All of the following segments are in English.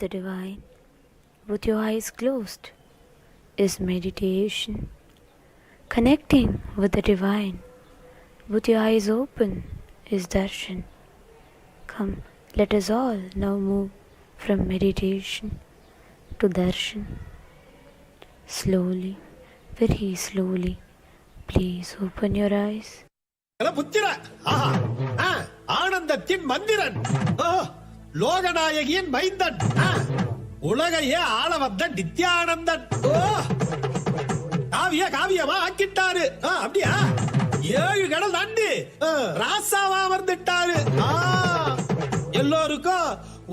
the divine with your eyes closed is meditation. Connecting with the divine with your eyes open is darshan. Come, let us all now move from meditation to darshan. Slowly, very slowly, please open your eyes. ஆனந்தத்தின் மந்திரன், லோகநாயகியின் மைந்தன், உலகையே ஆள வந்த நித்யானந்தன் காவியமா ஆக்கிட்டாரு. அப்படியா? 7 கடல் தாண்டி ராசாவா வந்துட்டாரு. எல்லோருக்கும்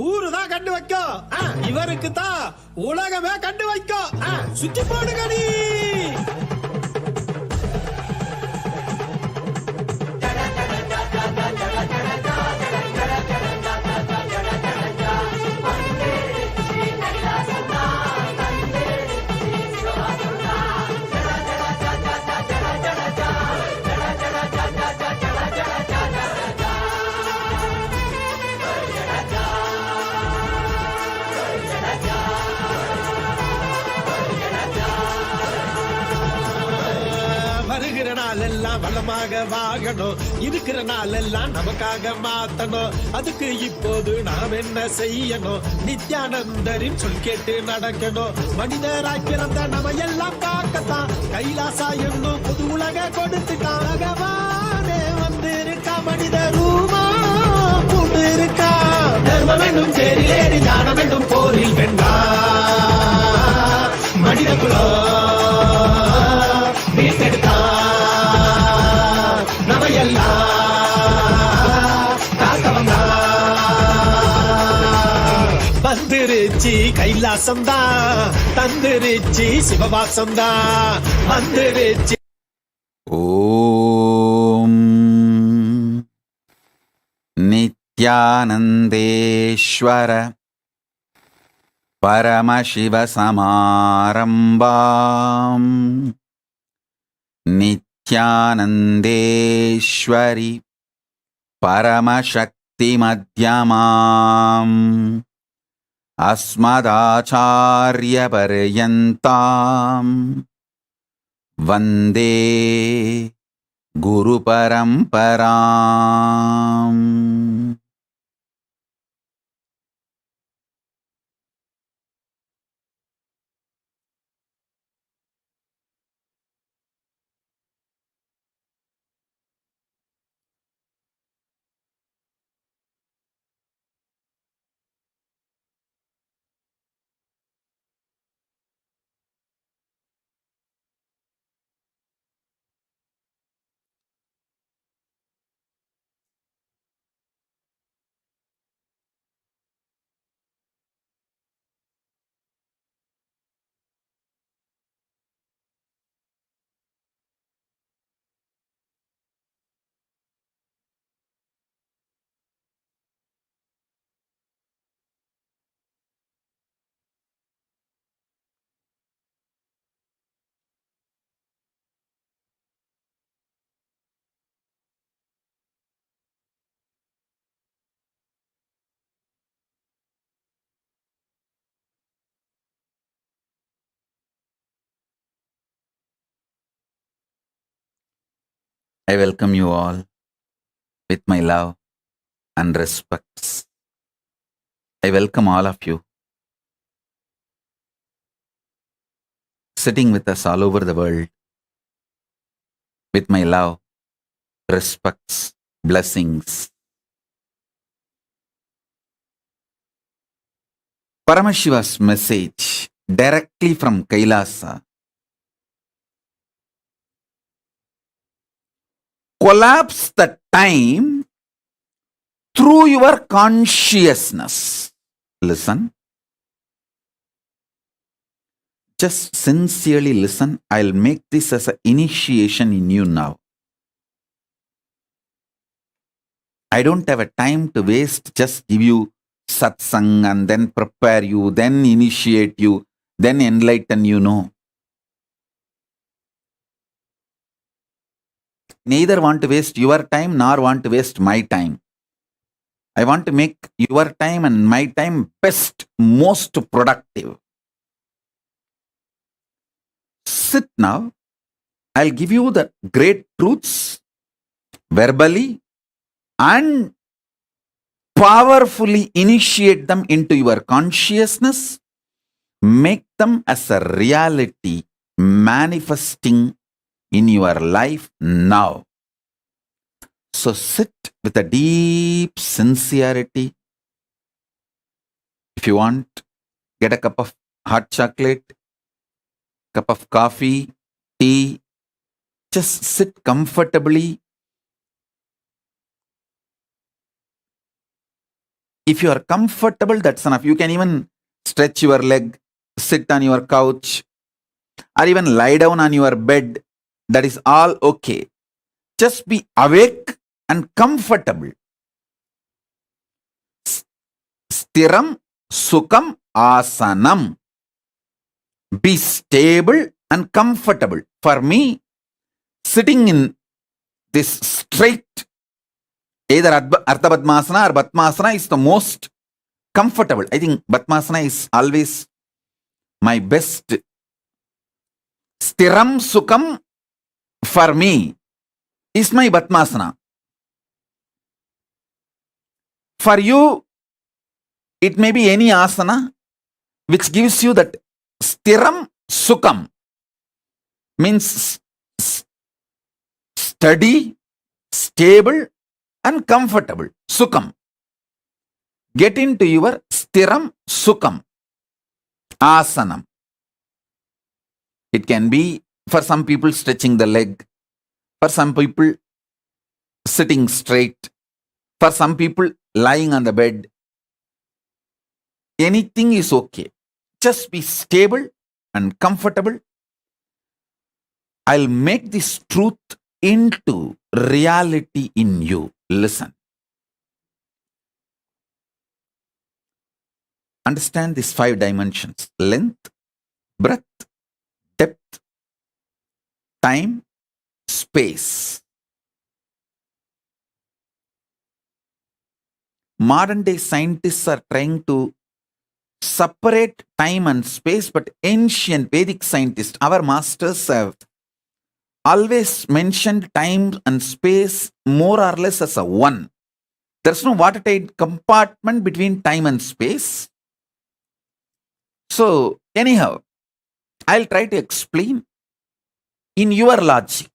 ஊருதான் கண்டு வைக்கும், இவருக்கு தான் உலகமே கண்டு வைக்கும். சுத்தி போடுங்க நீ. வருகிற நாள் எல்லாம் வளமாக வாழணும், இருக்கிற நாள் எல்லாம் நமக்காக மாத்தணும். அதுக்கு இப்போது நாம் என்ன செய்யணும்? நித்யானந்தரின் சொல் கேட்டு நடக்கணும். மனிதராய் பிறந்த நம்ம எல்லாம் காக்கத்தான் கைலாசா என்னும் புது உலக கொடுத்துட்டான். பகவானே வந்திருக்கா, மனித ரூபா கொண்டு இருக்கா. தர்மம் என்னும் சேரிலேறி ஞானம் என்னும் போரில் வென்றா மனித குலம் மீட்டெடுத்தா. வந்துருச்சி கைலாசம்தான், தந்துருச்சி சிவவாசம்தான், வந்துருச்சி. ஓம் நித்யானந்தேஸ்வர பரமசிவ சமாரம்பாம் நித்யானந்தேஸ்வரி பரமசக்தி மத்யமாம் அஸ்மதாச்சார்ய பர்யந்தாம் வந்தே குரு பரம்பராம். I welcome you all with my love and respects. I welcome all of you sitting with us all over the world with my love, respects, blessings. Paramashiva's message directly from Kailasa. Collapse the time through your consciousness. Listen. Just sincerely listen. I'll make this as an initiation in you now. I don't have a time to waste. Just give you satsang and then prepare you, then initiate you, then enlighten you. No. Neither want to waste your time nor want to waste my time. I want to make your time and my time best, most productive. Sit now. I'll give you the great truths verbally and powerfully initiate them into your consciousness. Make them as a reality manifesting in your life now. So sit with a deep sincerity. If you want, get a cup of hot chocolate, cup of coffee, tea. Just sit comfortably. If you are comfortable, that's enough. You can even stretch your leg, sit on your couch, or even lie down on your bed. That is all okay. Just be awake and comfortable. Stiram Sukham Asanam. Be stable and comfortable. For me, sitting in this straight, either Ardha Padmasana or Padmasana is the most comfortable. I think Padmasana is always my best. Stiram Sukham for me is my Padmasana. For you, it may be any asana which gives you that Stiram Sukham, means steady, stable and comfortable. Sukham. Get into your Stiram Sukham asanam. It can be for some people stretching the leg, for some people sitting straight, for some people lying on the bed. Anything is okay. Just be stable and comfortable. I'll make this truth into reality in you. Listen. Understand these 5 dimensions: length, breadth, depth, time, space. Modern day scientists are trying to separate time and space, but ancient Vedic scientists, our masters, have always mentioned time and space more or less as a one. There's no watertight compartment between time and space. So, anyhow, I'll try to explain in your logic,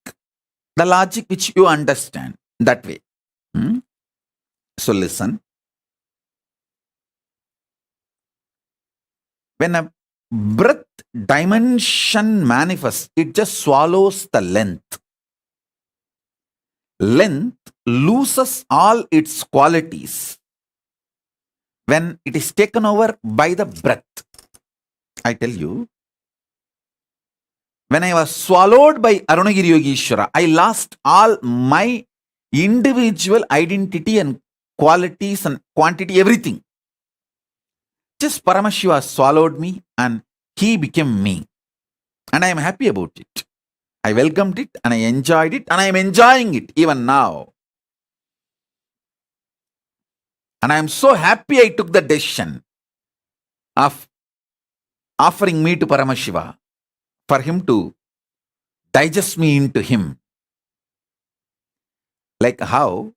the logic which you understand that way. So, listen. When a breadth dimension manifests, it just swallows the length. Length loses all its qualities when it is taken over by the breadth. I tell you, when I was swallowed by Arunagiri Yogeshwara, I lost all my individual identity and qualities and quantity, everything. Just Paramashiva swallowed me and he became me. And I am happy about it. I welcomed it and I enjoyed it and I am enjoying it even now. And I am so happy I took the decision of offering me to Paramashiva for him to digest me into him. Like how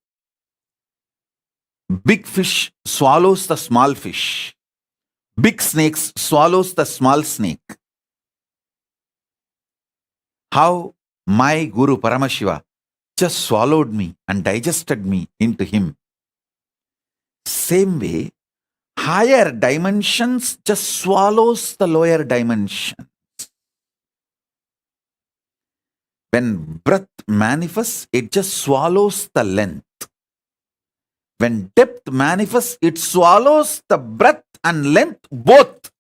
big fish swallows the small fish. Big snakes swallows the small snake. How my Guru Paramashiva just swallowed me and digested me into him. Same way, higher dimensions just swallows the lower dimensions. When breadth manifests, it just swallows the length. When depth manifests, it swallows the breadth and length both.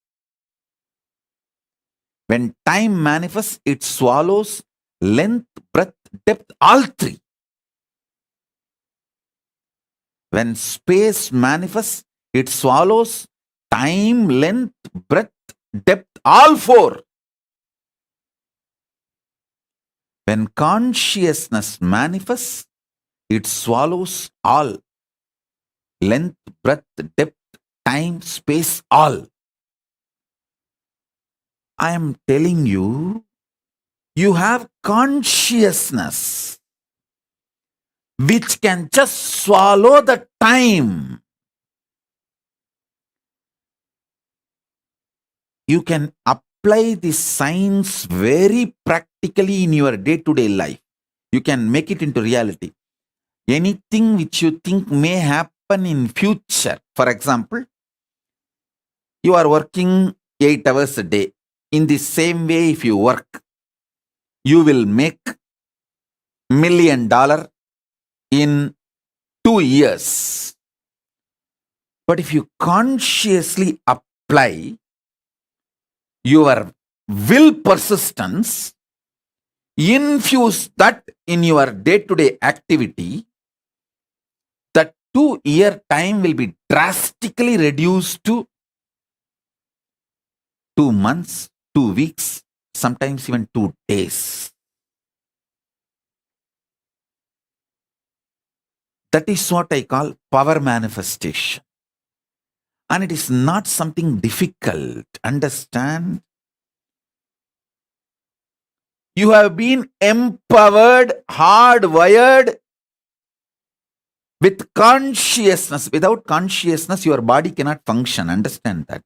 When time manifests, it swallows length, breadth, depth, all three. When space manifests, it swallows time, length, breadth, depth, all four. When consciousness manifests, it swallows all. Length, breadth, depth, time, space, all. I am telling you, you have consciousness which can just swallow the time. You can apply this science very practically in your day-to-day life. You can make it into reality. Anything which you think may happen in future, for example, you are working 8 hours a day. In the same way, if you work, you will make $1 million in 2 years. But if you consciously apply your will persistence, infuse that in your day-to-day activity, the 2-year time will be drastically reduced to 2 months, 2 weeks, sometimes even 2 days. That is what I call power manifestation. And it is not something difficult. Understand? You have been empowered, hardwired with consciousness. Without consciousness, your body cannot function. Understand that.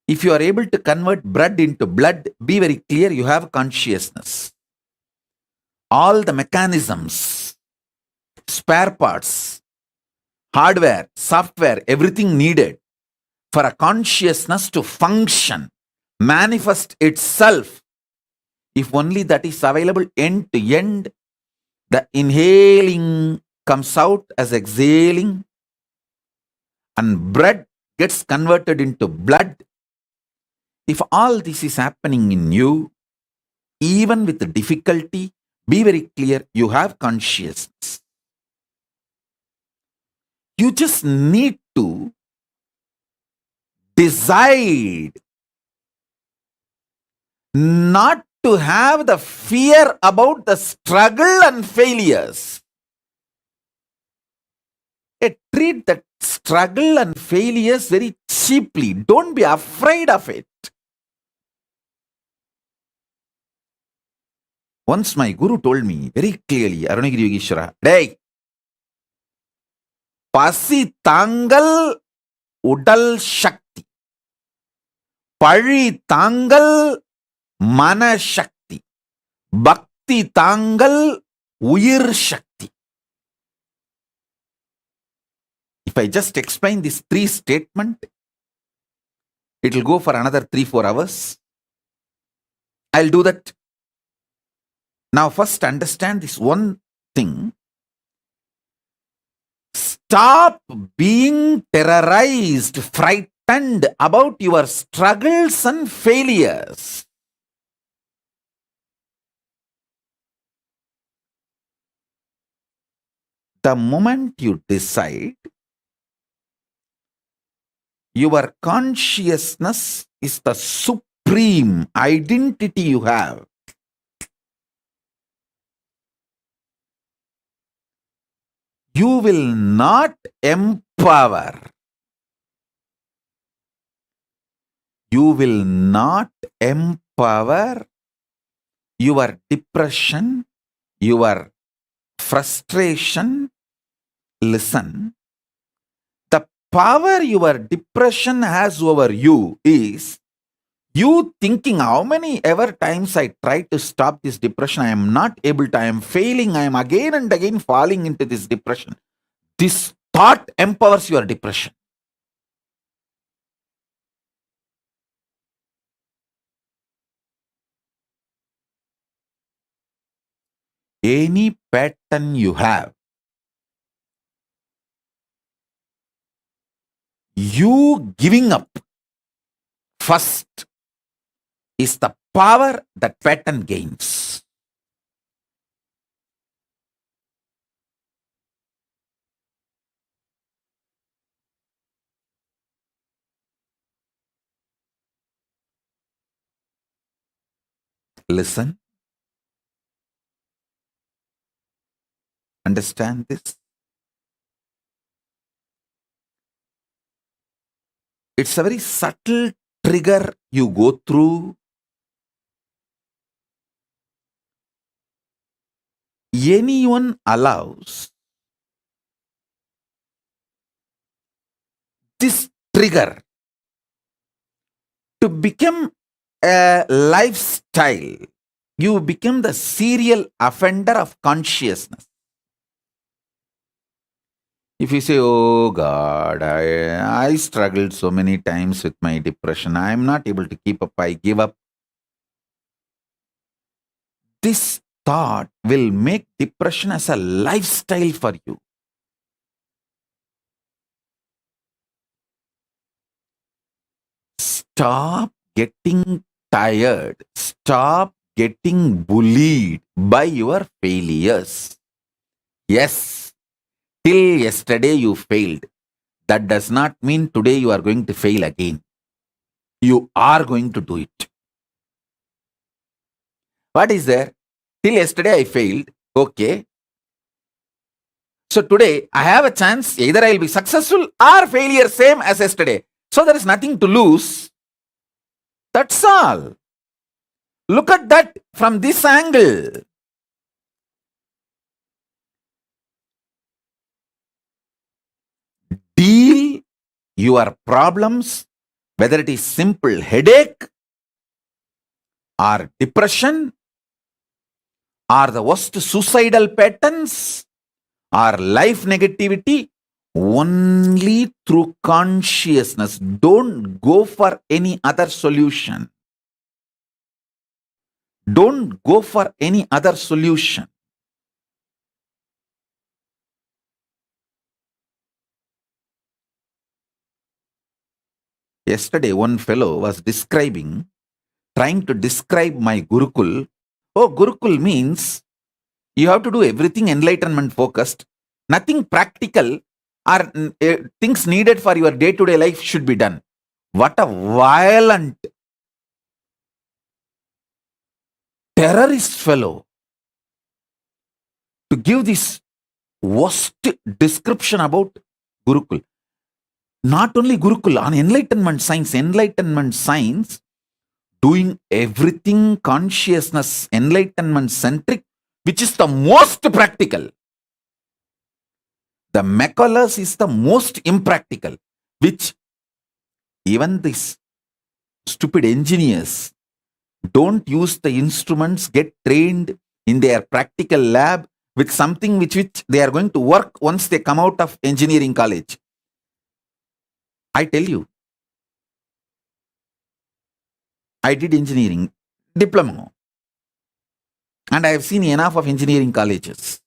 If you are able to convert blood into blood, be very clear, you have consciousness. All the mechanisms, spare parts, hardware, software, everything needed for a consciousness to function, manifest itself, if only that is available end to end, the inhaling comes out as exhaling, and blood gets converted into blood. If all this is happening in you, even with the difficulty, be very clear, you have consciousness. You just need to decide not to have the fear about the struggle and failures. Treat that struggle and failures very cheaply. Don't be afraid of it. Once my guru told me very clearly, Arunagiri Yogeshwara, "Hey, pasi tangal udal shakti, pari tangal mana shakti, bhakti tangal uyir shakti." If I just explain these 3 statements, it will go for another 3-4 hours. I'll do that. Now, first understand this one thing. Stop being terrorized, frightened about your struggles and failures. The moment you decide, your consciousness is the supreme identity you have. You will not empower. You will not empower your depression, your frustration. Listen, the power your depression has over you is you thinking how many ever times I try to stop this depression, I am not able to, I am failing, I am again and again falling into this depression. This thought empowers your depression. Any pattern you have, you giving up first is the power that pattern gains. Listen. Understand this. It's a very subtle trigger you go through. Anyone allows this trigger to become a lifestyle, you become the serial offender of consciousness. If you say, oh God, I struggled so many times with my depression, I am not able to keep up, I give up. This thought will make depression as a lifestyle for you. Stop getting tired. Stop getting bullied by your failures. Yes, till yesterday you failed. That does not mean today you are going to fail again. You are going to do it. What is there? Till yesterday I failed. Okay. So today I have a chance. Either I will be successful or failure, same as yesterday. So there is nothing to lose. That's all. Look at that from this angle. Deal your problems, whether it is simple headache or depression or the worst suicidal patterns or life negativity, only through consciousness. Don't go for any other solution. Don't go for any other solution. Yesterday, one fellow was trying to describe my Gurukul. Oh, Gurukul means you have to do everything enlightenment focused. Nothing practical or things needed for your day-to-day life should be done. What a violent terrorist fellow to give this worst description about Gurukul. Not only Gurukul, on enlightenment science, doing everything consciousness, enlightenment centric, which is the most practical. The Macaulay is the most impractical, which even these stupid engineers don't use the instruments, get trained in their practical lab with something which they are going to work once they come out of engineering college. I tell you, I did engineering diploma and I have seen enough of engineering colleges.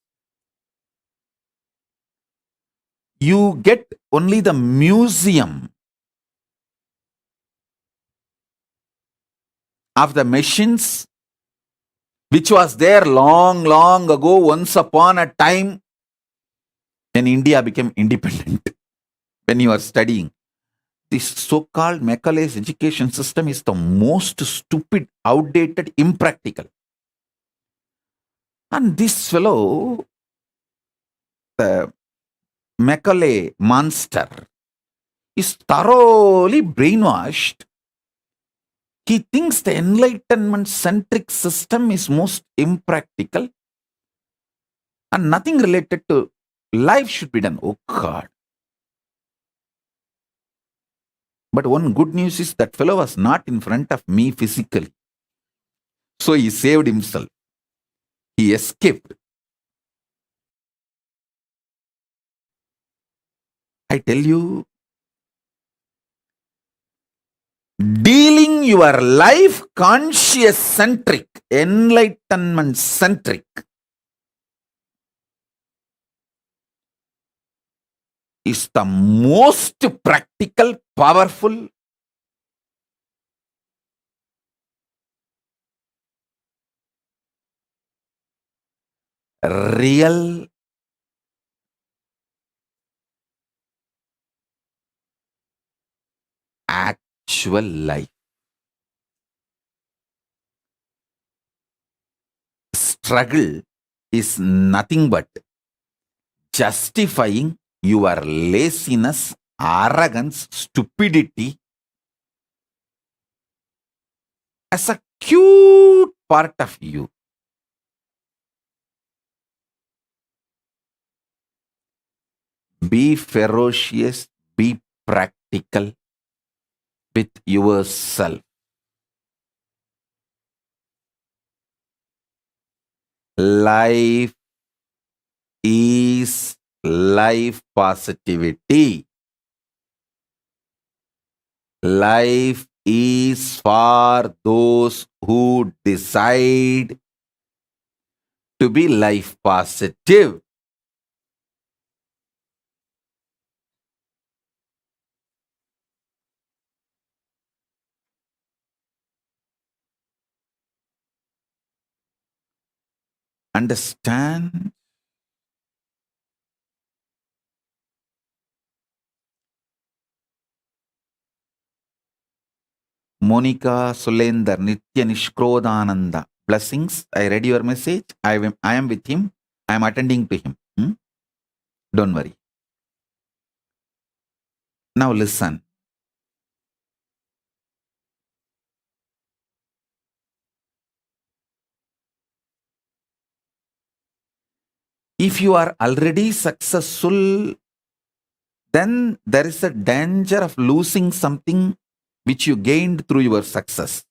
You get only the museum of the machines which was there long ago, once upon a time when India became independent. When you are studying, this so-called Macaulay's education system is the most stupid, outdated, impractical. And this fellow, the Macaulay monster, is thoroughly brainwashed. He thinks the enlightenment-centric system is most impractical and nothing related to life should be done. Oh God. But one good news is that fellow was not in front of me physically. So he saved himself. He escaped. I tell you, dealing your life conscious-centric, enlightenment-centric is the most practical, powerful, real actual life. Struggle is nothing but justifying your laziness, arrogance, stupidity, as a cute part of you. Be ferocious, be practical with yourself. Life is life positivity. Life is for those who decide to be life positive. Understand? Monica Sulender, Nitya Nishkrodananda. Blessings. I read your message. I am with him. I am attending to him. Don't worry. Now listen. If you are already successful, then there is a danger of losing something which you gained through your success.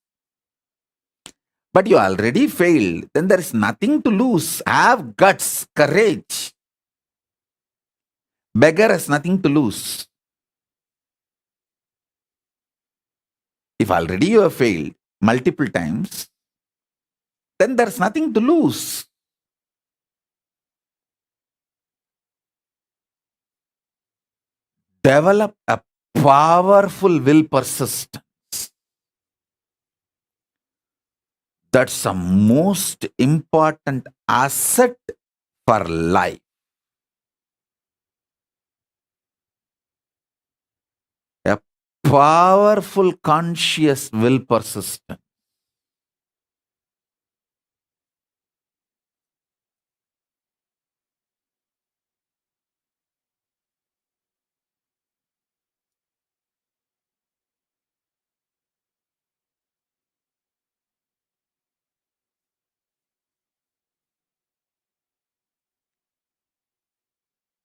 But you already failed, then there is nothing to lose. Have guts, courage. Beggar has nothing to lose. If already you have failed multiple times, then there's nothing to lose. Develop a powerful will persistence. That's the most important asset for life. A powerful conscious will persistence.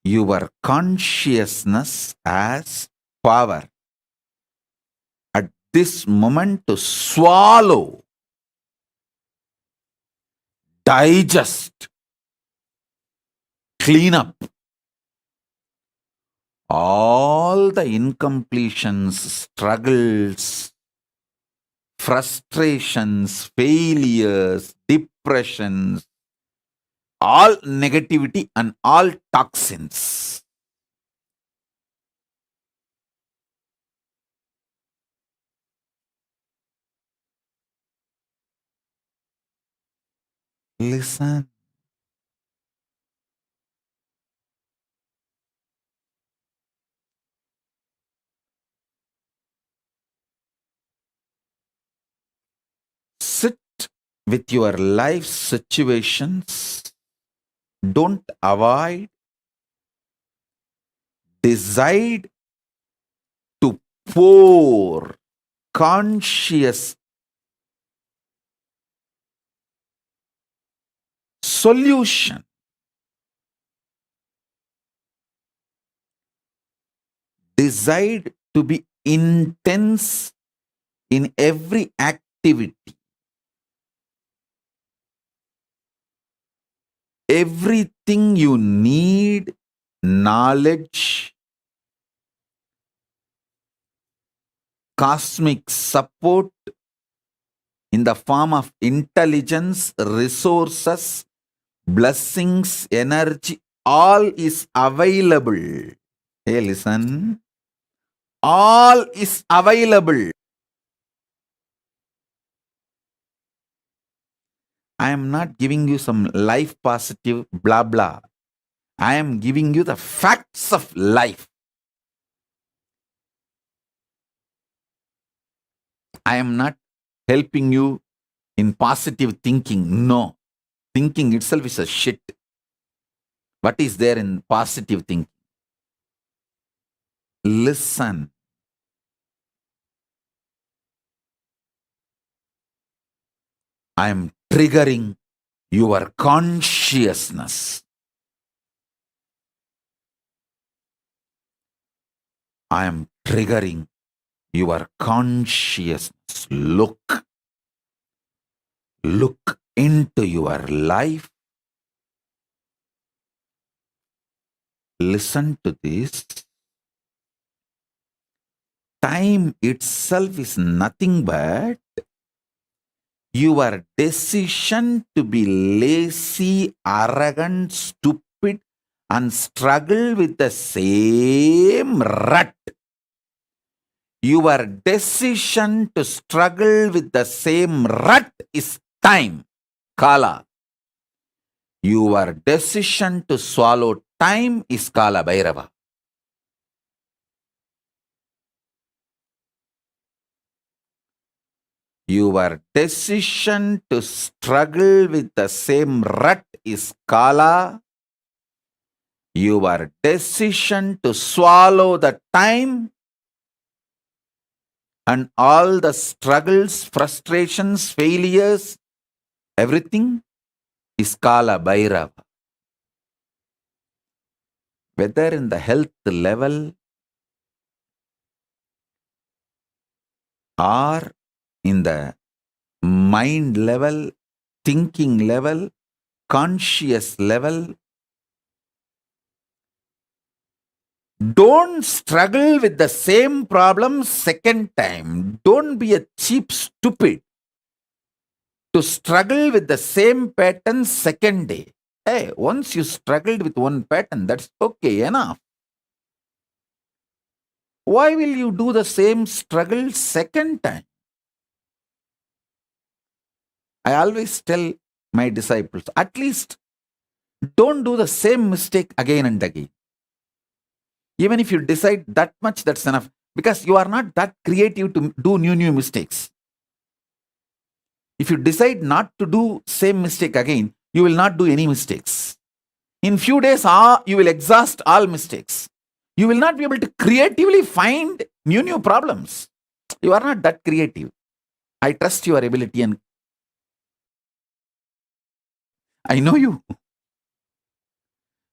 Your consciousness has power at this moment to swallow, digest, clean up all the incompletions, struggles, frustrations, failures, depressions, all negativity and all toxins. Listen. Sit with your life situations. Don't avoid. Decide to pour conscious solution. Decide to be intense in every activity. Everything you need, knowledge, cosmic support in the form of intelligence, resources, blessings, energy, all is available. Hey, listen. All is available. I am not giving you some life positive blah blah. I am giving you the facts of life. I am not helping you in positive thinking. No. Thinking itself is a shit. What is there in positive thinking? Listen. I am triggering your consciousness. I am triggering your consciousness. Look into your life. Listen to this. Time itself is nothing but your decision to be lazy, arrogant, stupid, and struggle with the same rut. Your decision to struggle with the same rut is time, Kala. Your decision to swallow time is Kala Bhairava. Your decision to struggle with the same rut is Kala. Your decision to swallow the time and all the struggles, frustrations, failures, everything is Kala Bhairava. Whether in the health level or in the mind level, thinking level, conscious level, don't struggle with the same problem second time. Don't be a cheap stupid to struggle with the same pattern second day. Hey, once you struggled with one pattern, that's okay, enough. Why will you do the same struggle second time? I always tell my disciples, at least don't do the same mistake again and again. Even if you decide that much, that's enough. Because you are not that creative to do new mistakes. If you decide not to do same mistake again, you will not do any mistakes. In few days, you will exhaust all mistakes. You will not be able to creatively find new problems. You are not that creative. I trust your ability and I know you.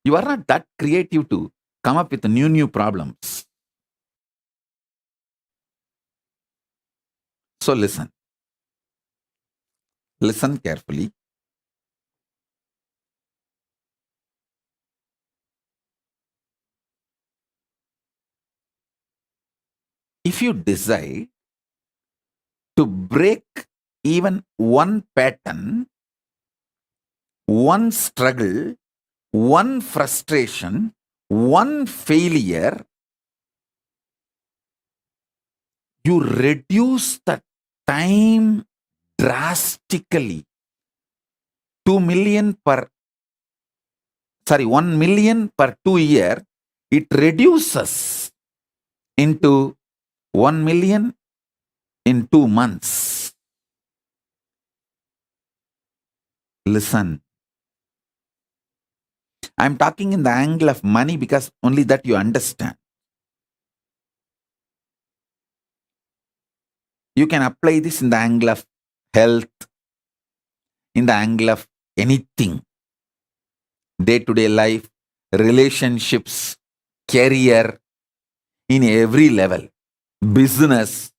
You are not that creative to come up with new problems. So listen. Listen carefully. If you decide to break even one pattern, one struggle, one frustration, one failure, you reduce the time drastically. 1 million per 2 year, it reduces into 1 million in 2 months. Listen. I'm talking in the angle of money because only that you understand. You can apply this in the angle of health, in the angle of anything. Day-to-day life, relationships, career, in every level, business.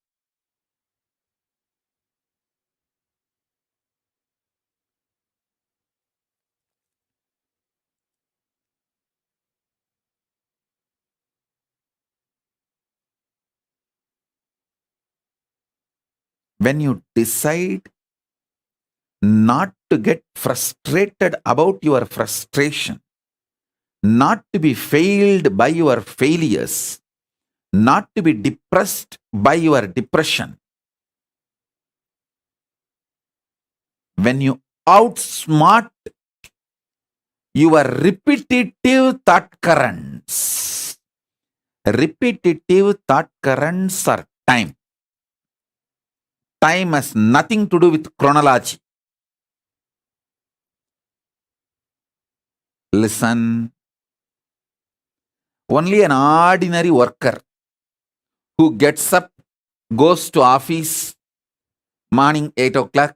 When you decide not to get frustrated about your frustration, not to be failed by your failures, not to be depressed by your depression, when you outsmart your repetitive thought currents are time. Time has nothing to do with chronology. Listen. Only an ordinary worker who gets up, goes to office, morning 8 o'clock,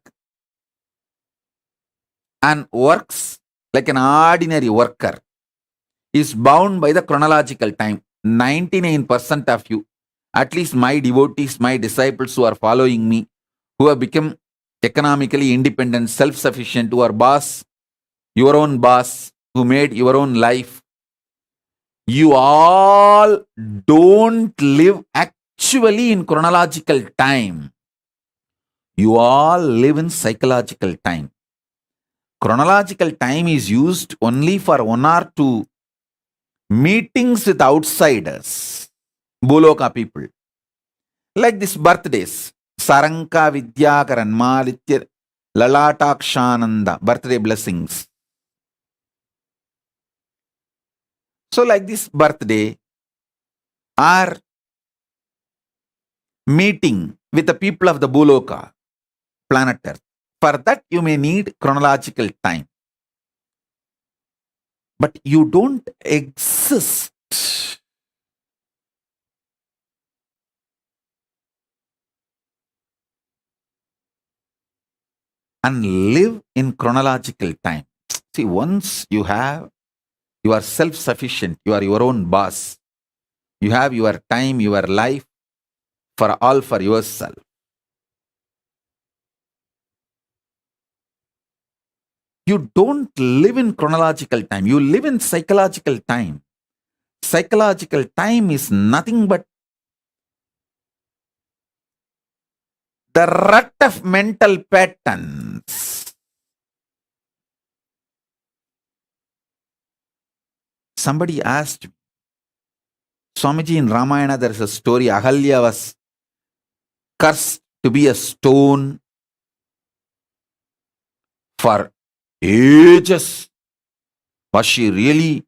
and works like an ordinary worker is bound by the chronological time. 99% of you, at least my devotees, my disciples who are following me, who have become economically independent, self-sufficient, who are your own boss, who made your own life, you all don't live actually in chronological time. You all live in psychological time. Chronological time is used only for 1 or 2 meetings with outsiders, Boloka people. Like this birthdays, Saranka Vidyakaran Malitya Lalatakshananda, birthday blessings. So like this birthday or meeting with the people of the Boloka, planet Earth. For that you may need chronological time. But you don't exist and live in chronological time. See, once you are self-sufficient, you are your own boss, you have your time, your life for yourself. You don't live in chronological time, you live in psychological time. Psychological time is nothing but the rut of mental patterns. Somebody asked me, Swamiji, in Ramayana there is a story, Ahalya was cursed to be a stone for ages. Was she really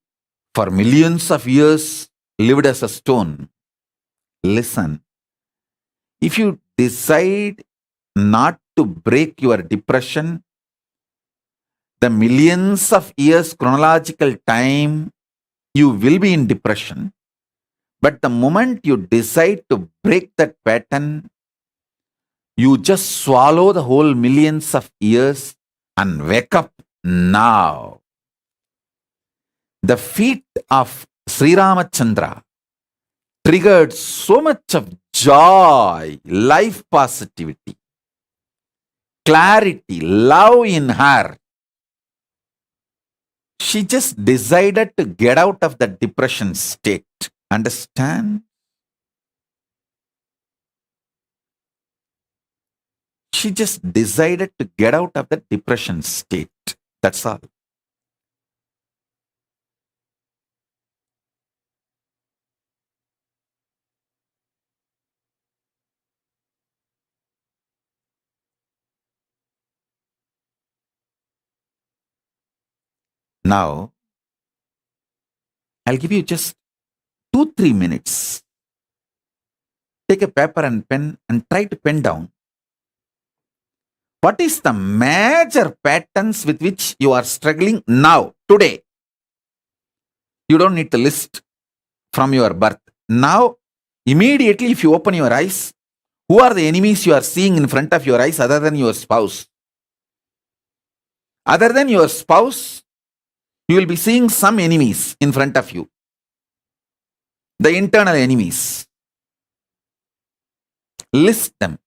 for millions of years lived as a stone? Listen, if you decide not to break your depression, the millions of years chronological time, you will be in depression. But the moment you decide to break that pattern, you just swallow the whole millions of years and wake up now. The feat of Sri Ramachandra triggered so much of joy, life positivity, clarity, love in her. She just decided to get out of the depression state. Understand? She just decided to get out of the depression state. That's all. Now, I'll give you just 2-3 minutes. Take a paper and pen and try to pen down what is the major patterns with which you are struggling now, today. You don't need to list from your birth. Now, immediately if you open your eyes, who are the enemies you are seeing in front of your eyes other than your spouse? Other than your spouse, you will be seeing some enemies in front of you. The internal enemies. List them.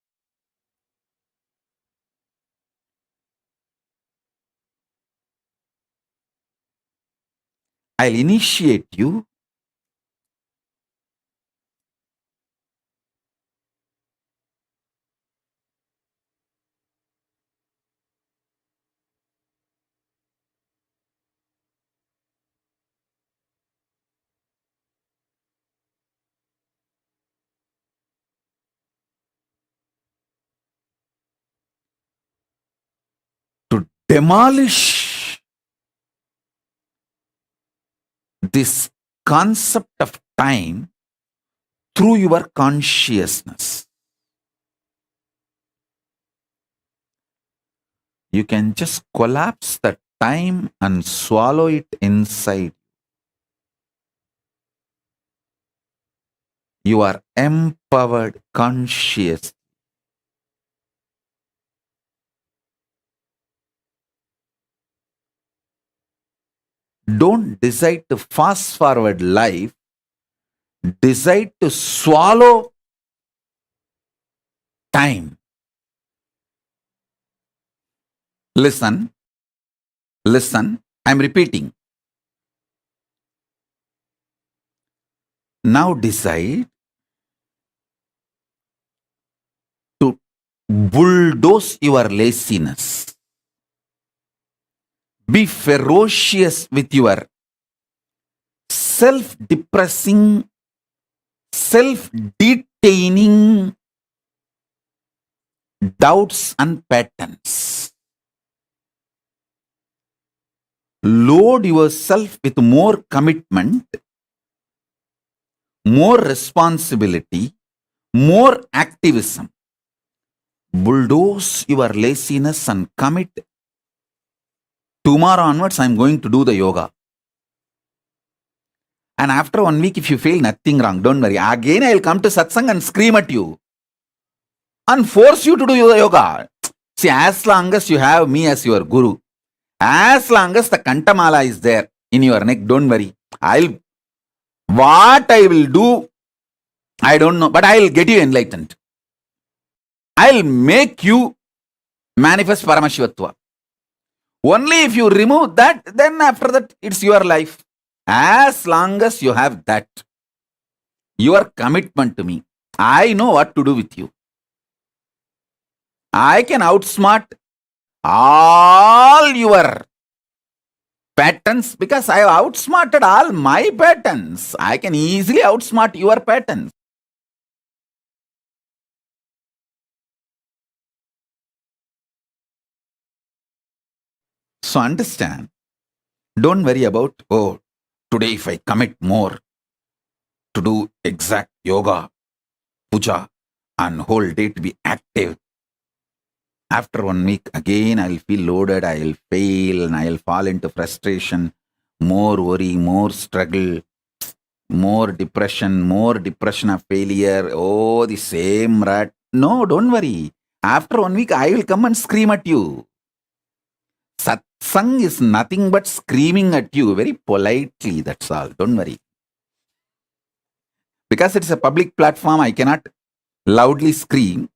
I'll initiate you. To demolish this concept of time through your consciousness. You can just collapse the time and swallow it inside. You are empowered conscious. Don't decide to fast forward life. Decide to swallow time. Listen. I'm repeating. Now decide to bulldoze your laziness. Be ferocious with your self-depressing, self-detaining doubts and patterns. Load yourself with more commitment, more responsibility, more activism. Bulldoze your laziness and commit. Tomorrow onwards, I'm going to do the yoga. And after 1 week, if you feel nothing wrong, don't worry. Again, I'll come to satsang and scream at you and force you to do the yoga. See, as long as you have me as your guru, as long as the kantamala is there in your neck, don't worry. What I will do, I don't know, but I'll get you enlightened. I'll make you manifest Paramashivatva. Only if you remove that, then after that, it's your life. As long as you have that, your commitment to me, I know what to do with you. I can outsmart all your patterns because I have outsmarted all my patterns. I can easily outsmart your patterns. So understand, don't worry about, today if I commit more to do exact yoga, puja, and whole day to be active. After 1 week, again, I'll feel loaded, I'll fail, and I'll fall into frustration, more worry, more struggle, more depression of failure. Oh, the same rat. No, don't worry. After 1 week, I will come and scream at you. Satsang is nothing but screaming at you very politely, that's all. Don't worry. Because it's a public platform, I cannot loudly scream.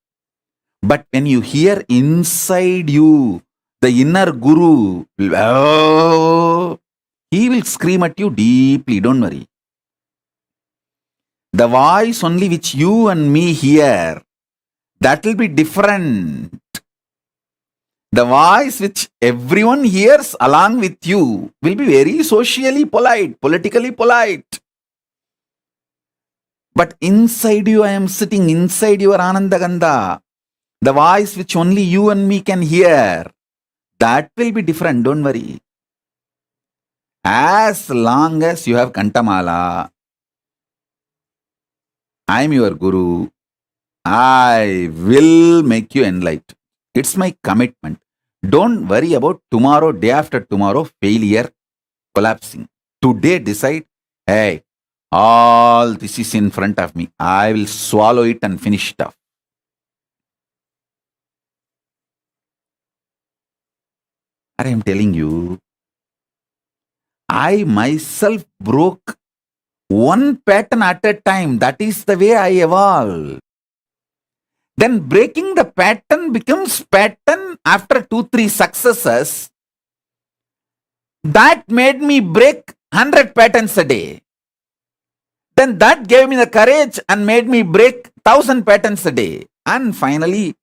But when you hear inside you, the inner guru, he will scream at you deeply, don't worry. The voice only which you and me hear, that will be different. The voice which everyone hears along with you will be very socially polite, politically polite. But inside you, I am sitting inside your Anandagandha. The voice which only you and me can hear, that will be different, don't worry. As long as you have Kantamala, I am your guru, I will make you enlightened. It's my commitment. Don't worry about tomorrow, day after tomorrow, failure, collapsing. Today decide, hey, all this is in front of me. I will swallow it and finish it off. I am telling you, I myself broke one pattern at a time. That is the way I evolve. Then breaking the pattern becomes pattern after 2-3 successes. That made me break 100 patterns a day. Then that gave me the courage and made me break 1,000 patterns a day. And finally,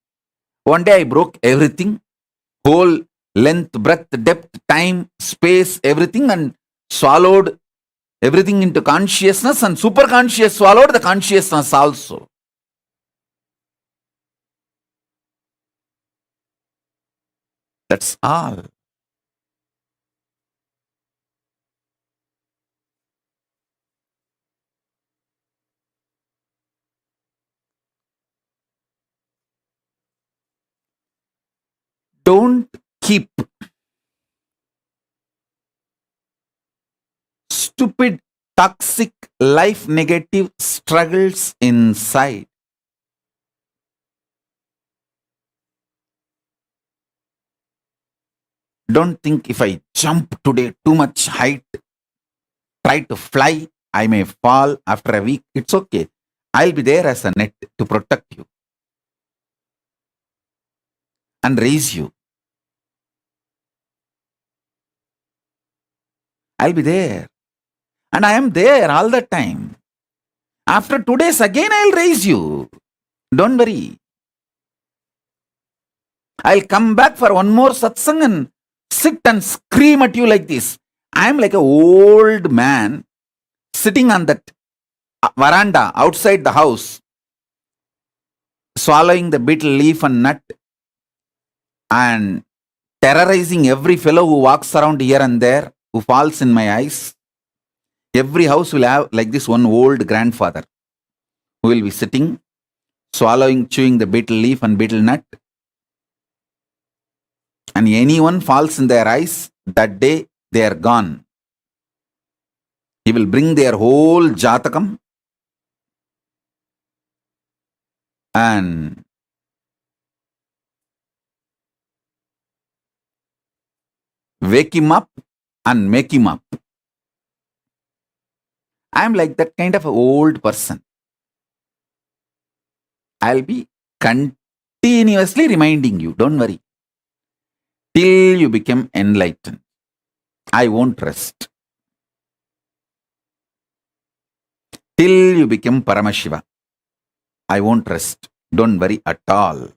one day I broke everything, whole length, breadth, depth, time, space, everything, and swallowed everything into consciousness, and superconscious swallowed the consciousness also. That's all. Don't keep stupid, toxic, life negative struggles inside. Don't think if I jump today too much height, try to fly, I may fall after a week. It's okay. I'll be there as a net to protect you and raise you. I'll be there. And I am there all the time. After 2 days, again I'll raise you. Don't worry. I'll come back for one more satsang and sit and scream at you like this. I'm like an old man sitting on that veranda outside the house, swallowing the betel leaf and nut and terrorizing every fellow who walks around here and there, who falls in my eyes. Every house will have like this one old grandfather who will be sitting, swallowing, chewing the betel leaf and betel nut. And anyone falls in their eyes, that day they are gone. He will bring their whole jatakam and wake him up and make him up. I am like that kind of an old person. I'll be continuously reminding you, don't worry, till you become enlightened. I won't rest. Till you become Paramashiva, I won't rest. Don't worry at all.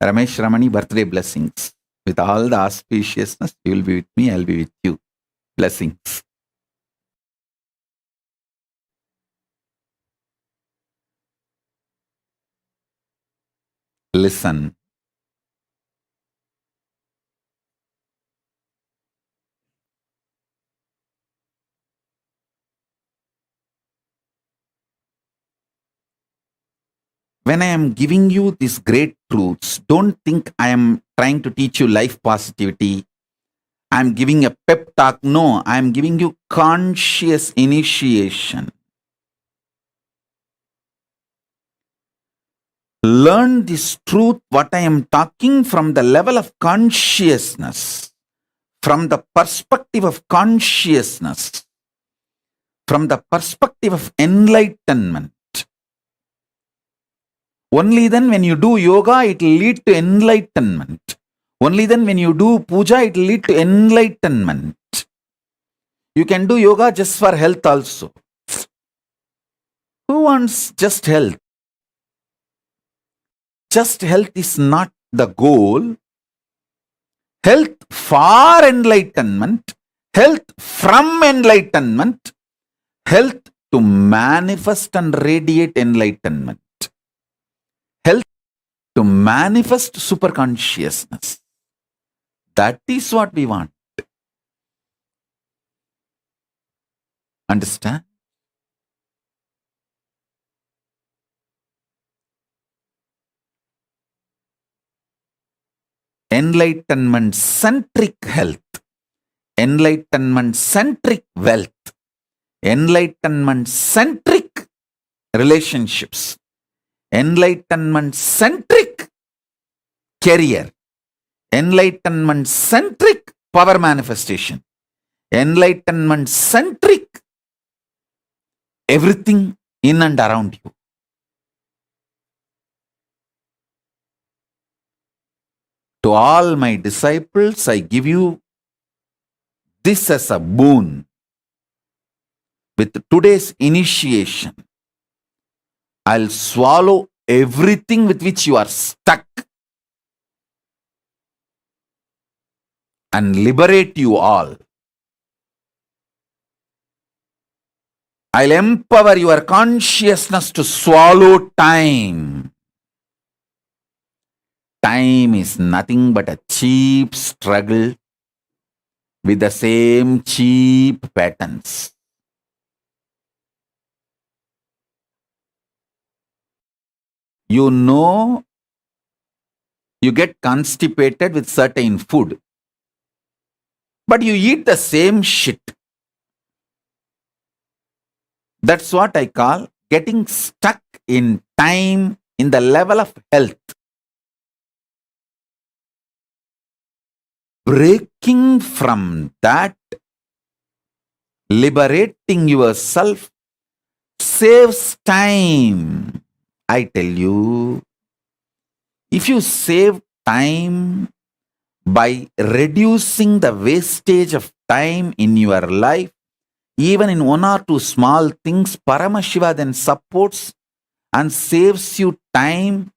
Ramesh Ramani, birthday blessings. With all the auspiciousness, you will be with me, I'll be with you. Blessings. Listen. When I am giving you these great truths, don't think I am trying to teach you life positivity. I am giving a pep talk. No, I am giving you conscious initiation. Learn this truth, what I am talking, from the level of consciousness, from the perspective of consciousness, from the perspective of enlightenment. Only then when you do yoga, it will lead to enlightenment. Only then when you do puja, it will lead to enlightenment. You can do yoga just for health also. Who wants just health? Just health is not the goal. Health for enlightenment, health from enlightenment, health to manifest and radiate enlightenment. Health to manifest superconsciousness. That is what we want. Understand? Enlightenment-centric health, enlightenment-centric wealth, enlightenment-centric relationships, enlightenment-centric career, enlightenment-centric power manifestation, enlightenment-centric everything in and around you. To all my disciples, I give you this as a boon. With today's initiation, I'll swallow everything with which you are stuck and liberate you all. I'll empower your consciousness to swallow time. Time is nothing but a cheap struggle with the same cheap patterns. You know, you get constipated with certain food, but you eat the same shit. That's what I call getting stuck in time in the level of health. breaking from that, liberating yourself, saves time. I tell you, if you save time by reducing the wastage of time in your life, even in one or two small things, Paramashiva then supports and saves you time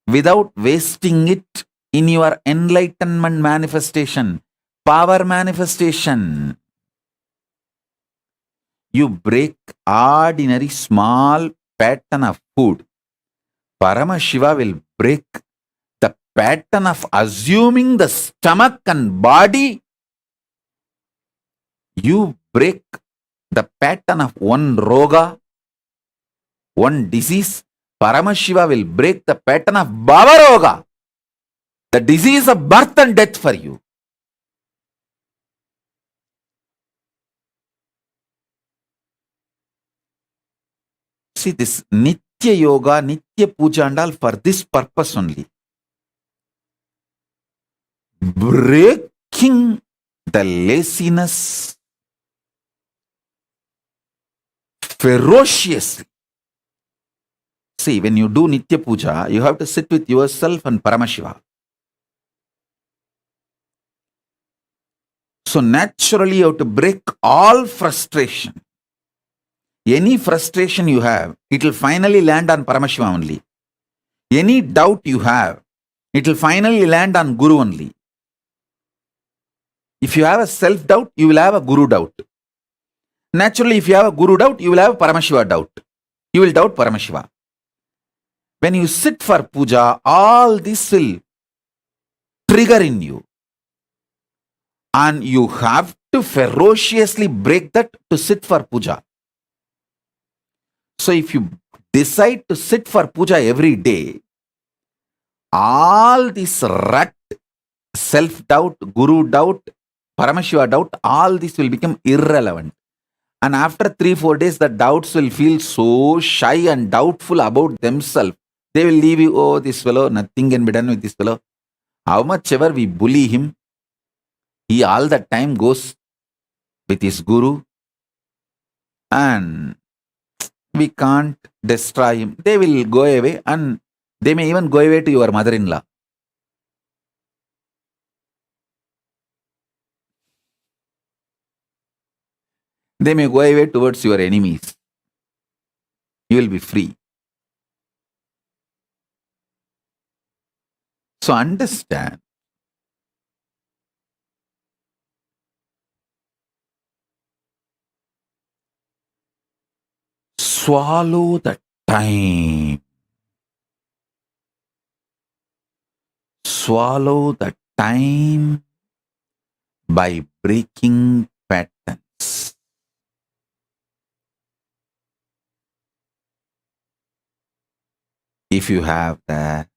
without wasting it in your enlightenment manifestation, power manifestation. You break ordinary small pattern of food. Paramashiva will break the pattern of assuming the stomach and body. You break the pattern of one roga, one disease. Paramashiva will break the pattern of Bhavaroga, the disease of birth and death for you. See, this Nitya Yoga, Nitya Puja and all for this purpose only. Breaking the laziness ferociously. See, when you do Nitya Puja, you have to sit with yourself and Paramashiva. So naturally, you have to break all frustration. Any frustration you have, it will finally land on Paramashiva only. Any doubt you have, it will finally land on Guru only. If you have a self-doubt, you will have a Guru doubt. Naturally, if you have a Guru doubt, you will have a Paramashiva doubt. You will doubt Paramashiva. When you sit for puja, all this will trigger in you. And you have to ferociously break that to sit for puja. So if you decide to sit for puja every day, all this rut, self-doubt, Guru doubt, Paramashiva doubt, all this will become irrelevant. And after 3-4 days, the doubts will feel so shy and doubtful about themselves. They will leave you, oh, this fellow, nothing can be done with this fellow. How much ever we bully him, he all the time goes with his Guru and we can't destroy him. They will go away and they may even go away to your mother-in-law. They may go away towards your enemies. You will be free. So understand. Swallow the time. Swallow the time by breaking patterns. If you have the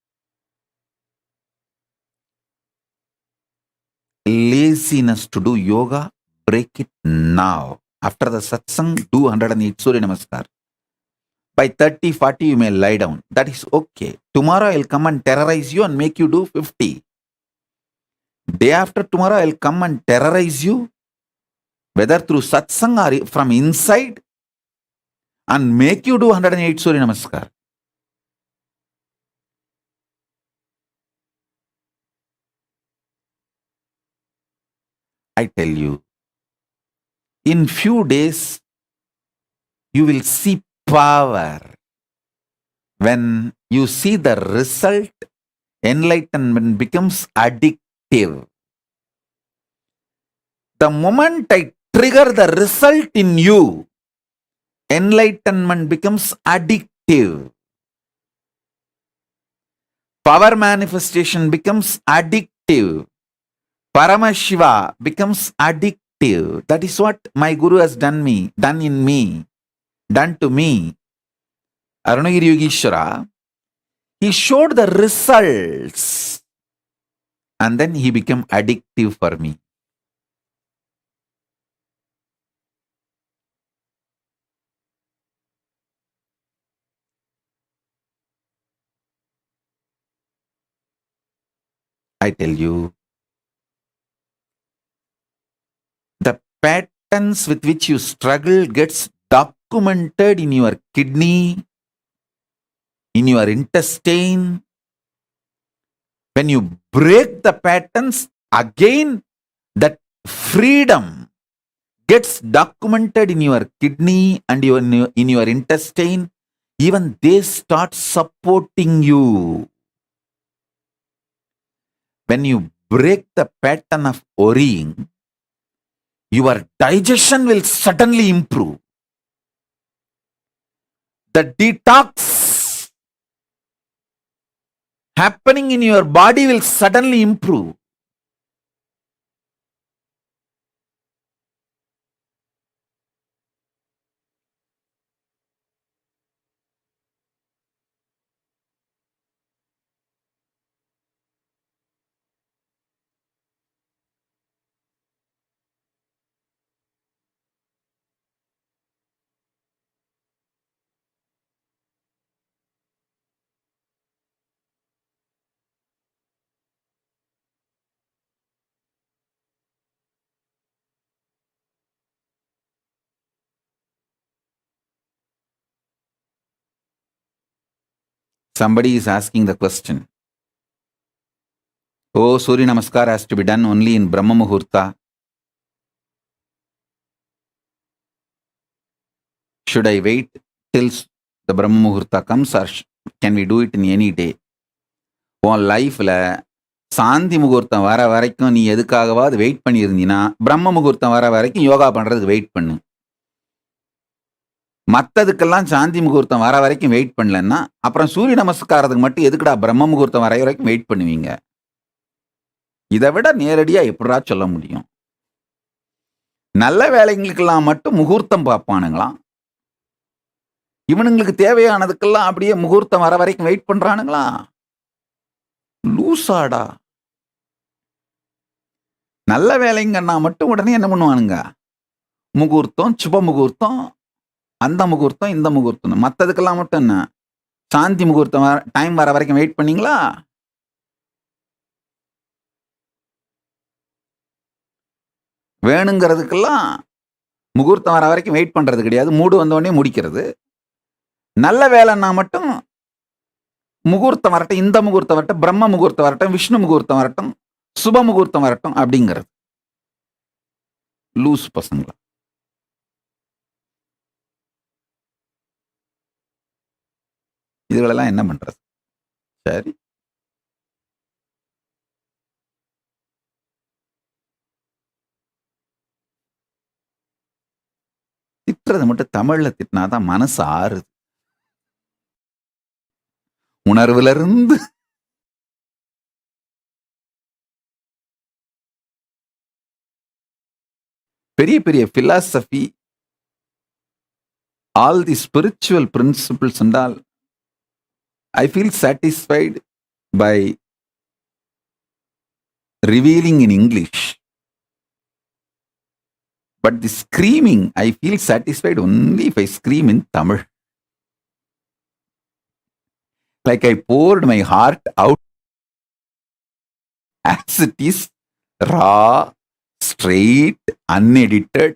laziness to do yoga, break it now. After the satsang, do 108 Surya Namaskar. By 30, 40, you may lie down. That is okay. Tomorrow I'll come and terrorize you and make you do 50. Day after tomorrow I'll come and terrorize you, whether through satsang or from inside, and make you do 108 Surya Namaskar. I tell you, in few days, you will see power. When you see the result, enlightenment becomes addictive. The moment I trigger the result in you, enlightenment becomes addictive. Power manifestation becomes addictive. Paramashiva becomes addictive. That is what my Guru has done in me, done to me. Arunagiri Yogeshwara, he showed the results and then he became addictive for me. I tell you, patterns with which you struggle gets documented in your kidney, in your intestine. When you break the patterns, again that freedom gets documented in your kidney and in your intestine. Even they start supporting you. When you break the pattern of worrying, your digestion will suddenly improve. The detox happening in your body will suddenly improve. Somebody is asking the question, oh, Surya Namaskar has to be done only in Brahma Muhurta. Should I wait till the Brahma Muhurta comes, or can we do it in any day? உன் லைஃப்ல சாந்தி முகூர்த்தம் வர வரைக்கும் நீ எதுக்காகவாது wait பண்ணியிருந்தீங்கன்னா பிரம்ம முகூர்த்தம் வர வரைக்கும் யோகா பண்றதுக்கு வெயிட் பண்ணு. மற்றதுக்கெல்லாம் சாந்தி முகூர்த்தம் வர வரைக்கும் வெயிட் பண்ணலன்னா அப்புறம் சூரிய நமஸ்காரத்துக்கு மட்டும் எதுக்குடா பிரம்ம முகூர்த்தம் வர வரைக்கும் வெயிட் பண்ணுவீங்க? இதை விட நேரடியா எப்படா சொல்ல முடியும்? நல்ல வேலைங்களுக்கெல்லாம் மட்டும் முகூர்த்தம் பார்ப்பானுங்களாம். இவனுங்களுக்கு தேவையானதுக்கெல்லாம் அப்படியே முகூர்த்தம் வர வரைக்கும் வெயிட் பண்றானுங்களா? லூசாடா. நல்ல வேலைங்கன்னா மட்டும் உடனே என்ன பண்ணுவானுங்க? முகூர்த்தம், சுப முகூர்த்தம், அந்த முகூர்த்தம், இந்த முகூர்த்தம். மற்றதுக்கெல்லாம் மட்டும் என்ன சாந்தி முகூர்த்தம் டைம் வர வரைக்கும் வெயிட் பண்ணீங்களா? வேணுங்கிறதுக்கெல்லாம் முகூர்த்தம் வர வரைக்கும் வெயிட் பண்றது கிடையாது, மூடு வந்தோடனே முடிக்கிறது. நல்ல வேலைன்னா மட்டும் முகூர்த்தம் வரட்டும், இந்த முகூர்த்தம் வரட்டும், பிரம்ம முகூர்த்தம் வரட்டும், விஷ்ணு முகூர்த்தம் வரட்டும், சுப முகூர்த்தம் வரட்டும் அப்படிங்கிறது. லூஸ் பசங்களா. இதுகளெல்லாம் என்ன பண்றது? சரி, திட்டுறது மட்டும் தமிழ்ல திட்டினாதான் மனசு ஆறுது. உணர்வுல இருந்து பெரிய பெரிய philosophy, all the spiritual principles and all, I feel satisfied by revealing in English. But the screaming, I feel satisfied only if I scream in Tamil. Like I poured my heart out as it is, raw, straight, unedited.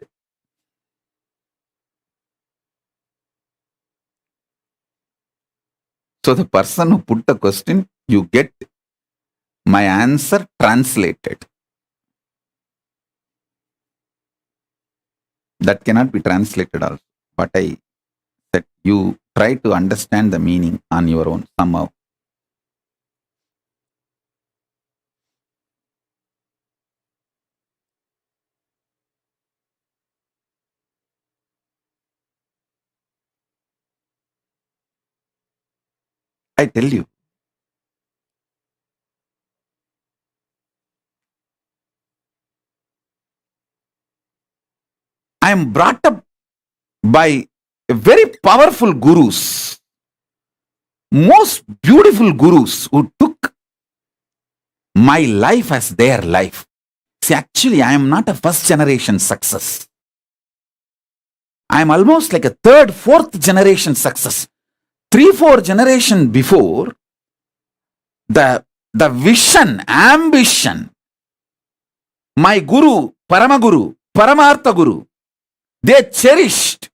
So the person who put the question, you get my answer translated. That cannot be translated also. But I said, you try to understand the meaning on your own somehow. I tell you, I am brought up by very powerful gurus, most beautiful gurus who took my life as their life. See, actually, I am not a first generation success. I am almost like a third, fourth generation success. 3-4 generations before, the vision, ambition, my guru, Paramaguru, Paramartha Guru. They cherished.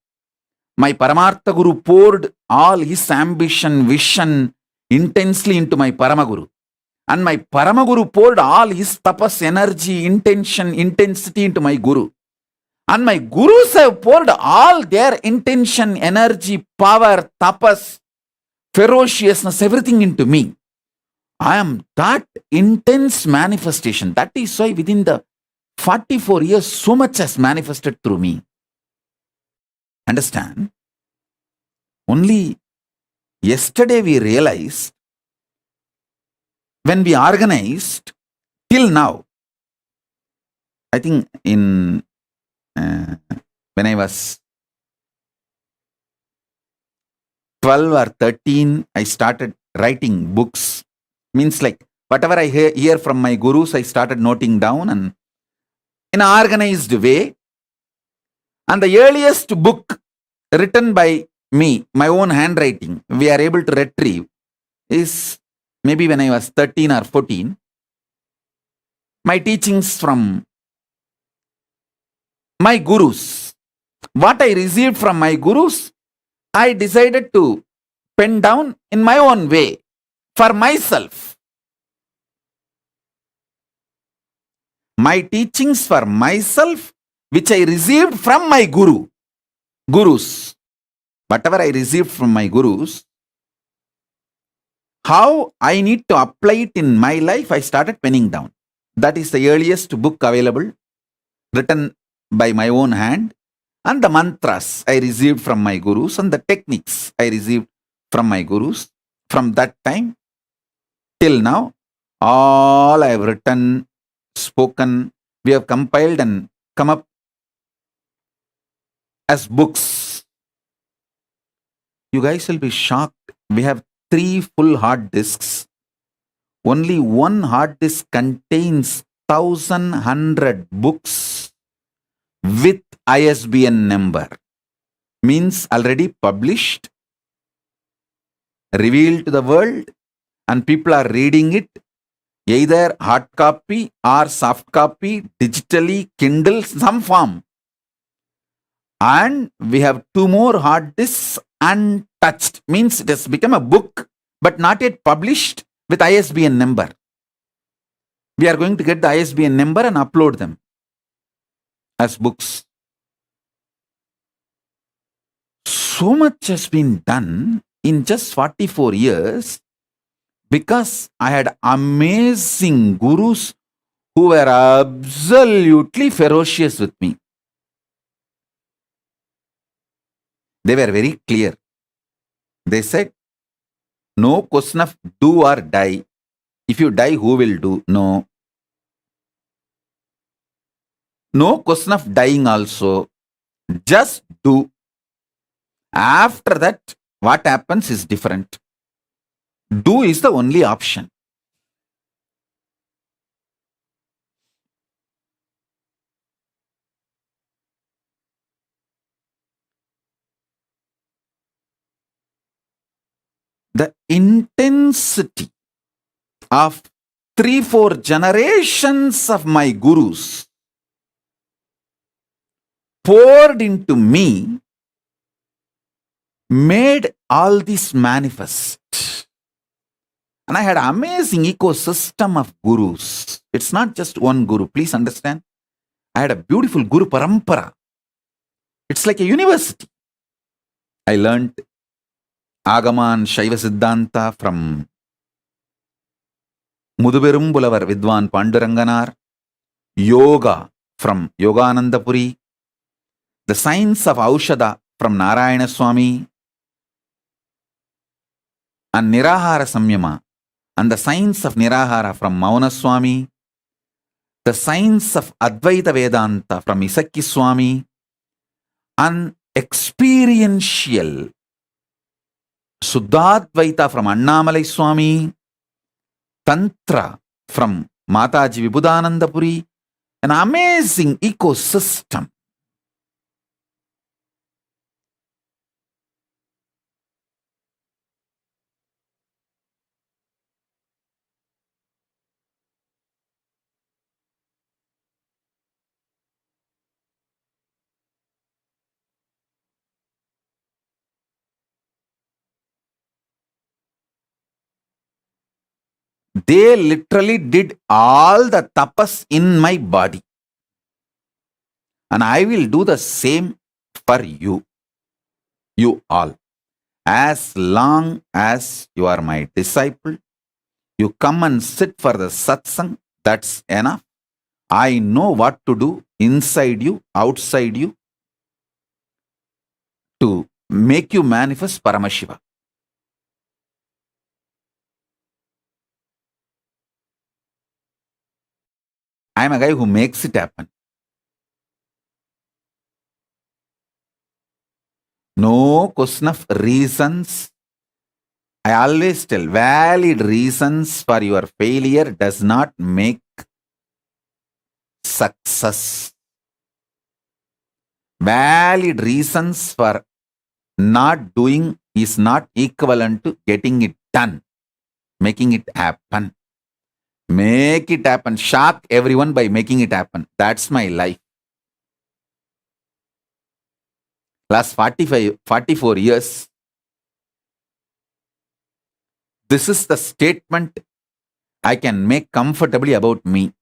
My Paramartha Guru poured all his ambition, vision intensely into my Paramaguru. And my Paramaguru poured all his tapas, energy, intention, intensity into my Guru. And my Gurus have poured all their intention, energy, power, tapas, ferociousness, everything into me. I am that intense manifestation. That is why within the 44 years, so much has manifested through me. Understand? Only yesterday we realized, when we organized, till now, I think in when I was 12 or 13, I started writing books. Means like whatever I hear from my gurus, I started noting down and in an organized way. And the earliest book written by me, my own handwriting, we are able to retrieve, is maybe when I was 13 or 14. My teachings from my gurus. What I received from my gurus, I decided to pen down in my own way for myself. My teachings for myself, which I received from my gurus. Whatever I received from my gurus, how I need to apply it in my life, I started penning down. That is the earliest book available, written by my own hand. And the mantras I received from my gurus and the techniques I received from my gurus. From that time till now, all I have written, spoken, we have compiled and come up as books. You guys will be shocked. We have 3 full hard disks. Only one hard disk contains 1,100 books with ISBN number. Means already published, revealed to the world, and people are reading it, either hard copy or soft copy, digitally, Kindle, some form. And we have 2 more hard disks untouched. Means it has become a book, but not yet published with ISBN number. We are going to get the ISBN number and upload them as books. So much has been done in just 44 years because I had amazing gurus who were absolutely ferocious with me. They were very clear. They said, no question of do or die. If you die, who will do? No. No question of dying also. Just do. After that, what happens is different. Do is the only option. The intensity of 3-4 generations of my gurus poured into me made all this manifest. And I had an amazing ecosystem of gurus. It's not just one guru. Please understand. I had a beautiful guru parampara. It's like a university. I learned Agama and Shaiva Siddhanta from Muduberum Bulavar Vidwan Panduranganar, Yoga from Yoganandapuri, the science of Aushada from Narayana Swami, and Nirahara Samyama, and the science of Nirahara from Mauna Swami, the science of Advaita Vedanta from Isakki Swami, and experiential Suddhadvaita from Annamalai Swami, Tantra from Mataji Vibhudanandapuri, an amazing ecosystem. They literally did all the tapas in my body. And I will do the same for you. You all. As long as you are my disciple, you come and sit for the satsang, that's enough. I know what to do inside you, outside you, to make you manifest Paramashiva. I am a guy who makes it happen. No question of reasons. I always tell, valid reasons for your failure does not make success. Valid reasons for not doing is not equivalent to getting it done, making it happen. Make it happen. Shock everyone by making it happen. That's my life. Last 44 years, this is the statement I can make comfortably about me.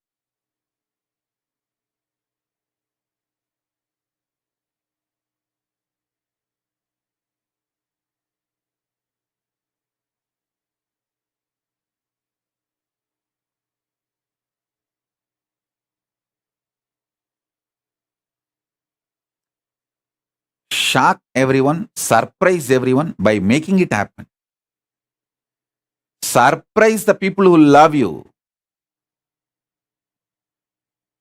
Shock everyone, surprise everyone by making it happen. Surprise the people who love you.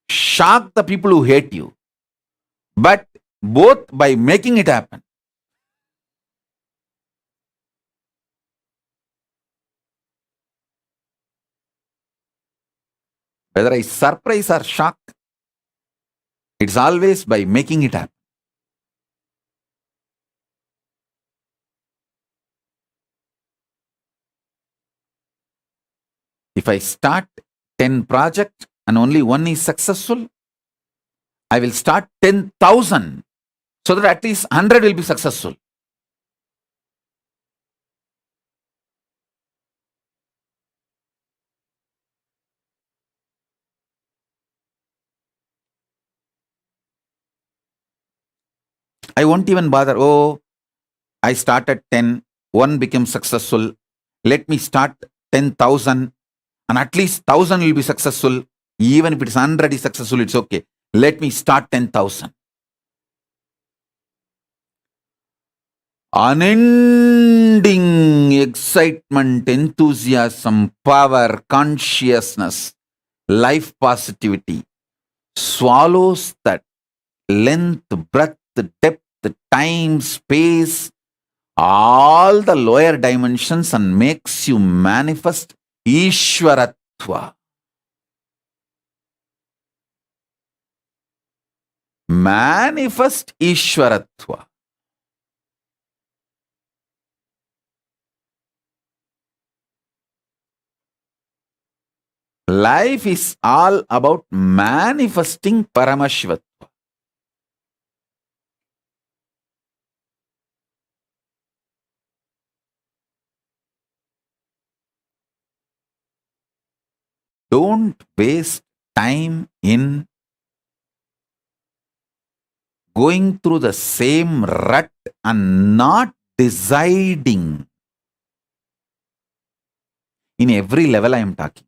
Shock the people who hate you. But both by making it happen. Whether I surprise or shock, it's always by making it happen. If I start 10 projects and only one is successful, I will start 10,000 so that at least 100 will be successful. I won't even bother. Oh, I started 10, one became successful. Let me start 10,000 and at least 1,000 will be successful. Even if it's 100 is successful, it's okay. Let me start 10,000. Unending excitement, enthusiasm, power, consciousness, life positivity swallows that length, breadth, depth, time, space, all the lower dimensions and makes you manifest Ishwaratva. Manifest Ishwaratva. Life is all about manifesting Paramashivatva. Don't waste time in going through the same rut and not deciding. In every level I am talking.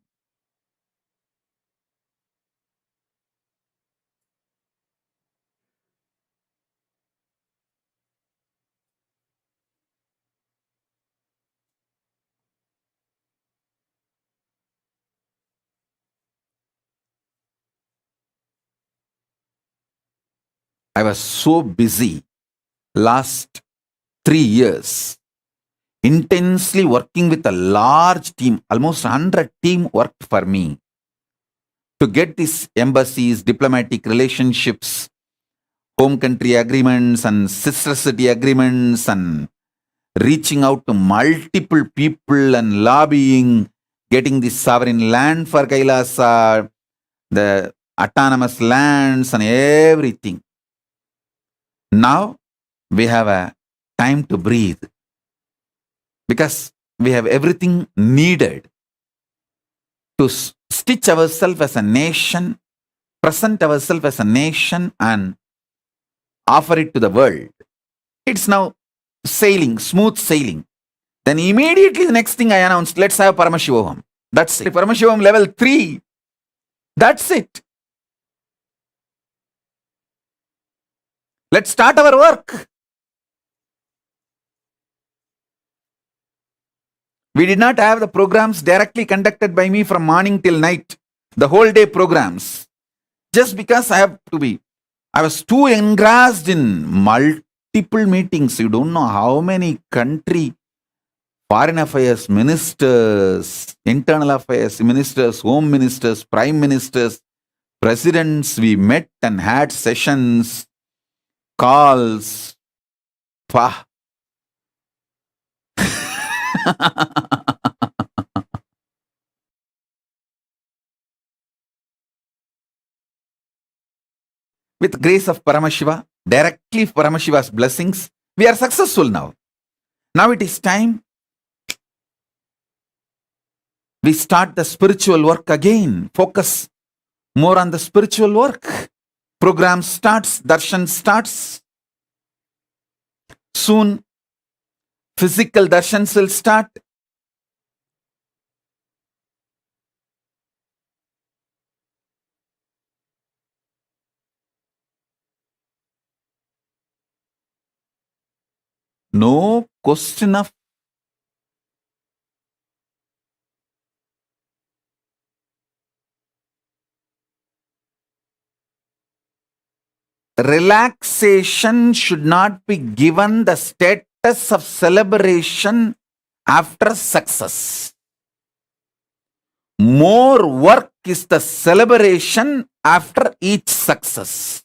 I was so busy last 3 years, intensely working with a large team, almost 100 team worked for me to get these embassies, diplomatic relationships, home country agreements and sister city agreements and reaching out to multiple people and lobbying, getting the sovereign land for Kailasa, the autonomous lands and everything. Now we have a time to breathe because we have everything needed. to stitch ourselves as a nation, present ourselves as a nation, and offer it to the world. It's now sailing, smooth sailing. Then immediately the next thing I announced, let's have Paramashivoham. That's it. Paramashivoham level 3. That's it. Let's start our work. We did not have the programs directly conducted by me from morning till night, the whole day programs. Just because I was too engrossed in multiple meetings. You don't know how many country foreign affairs ministers, internal affairs ministers, home ministers, prime ministers, presidents we met and had sessions, calls. Pah. With grace of Paramashiva, directly Paramashiva's blessings, we are successful now. Now it is time we start the spiritual work again. Focus more on the spiritual work. Program starts, darshan starts. Soon, physical darshans will start. No question of relaxation should not be given the status of celebration after success. More work is the celebration after each success.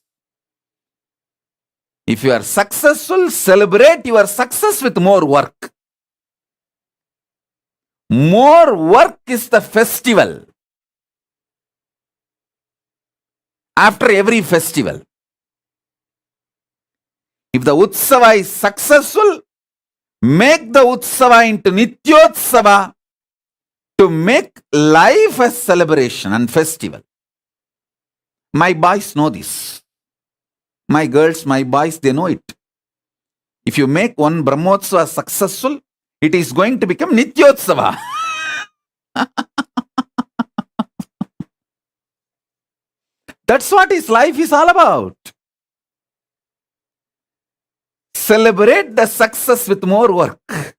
If you are successful, celebrate your success with more work. More work is the festival. After every festival. If the Utsava is successful, make the Utsava into Nityotsava to make life a celebration and festival. My boys know this. My girls, my boys, they know it. If you make one Brahmotsava successful, it is going to become Nityotsava. That's what his life is all about. Celebrate the success with more work.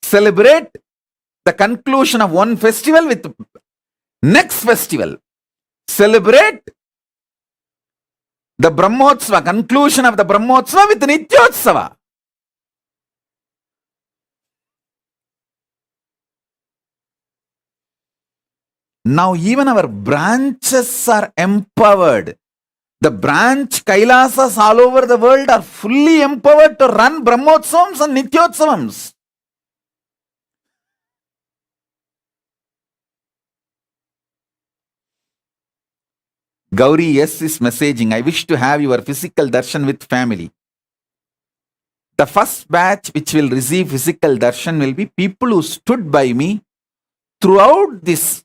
Celebrate the conclusion of one festival with next festival. Celebrate the Brahmotsava, conclusion of the Brahmotsava with Nityotsava. Now even our branches are empowered. The branch Kailasas all over the world are fully empowered to run Brahmotsavams and Nityotsavams. Gauri S is messaging, I wish to have your physical darshan with family. The first batch which will receive physical darshan will be people who stood by me throughout this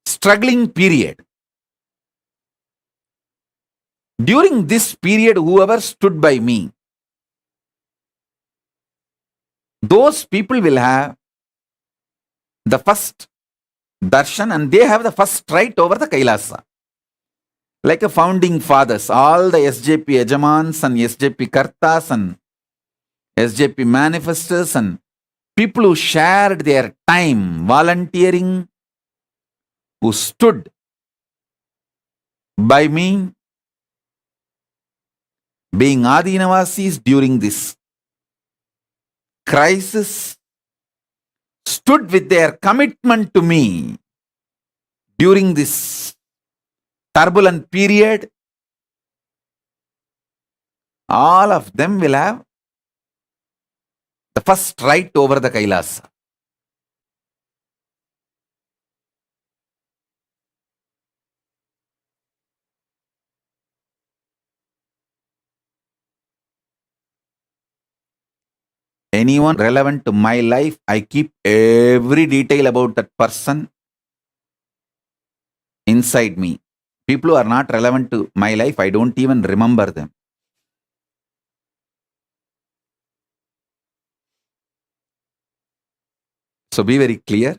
struggling period. During this period, whoever stood by me, those people will have the first darshan and they have the first right over the Kailasa. Like a founding fathers, all the SJP Ejamans and SJP Kartas and SJP manifestors and people who shared their time volunteering, who stood by me, being Adinavasis during this crisis, stood with their commitment to me during this turbulent period, all of them will have the first right over the Kailasa. anyone relevant to my life, I keep every detail about that person inside me. People who are not relevant to my life, I don't even remember them. So be very clear.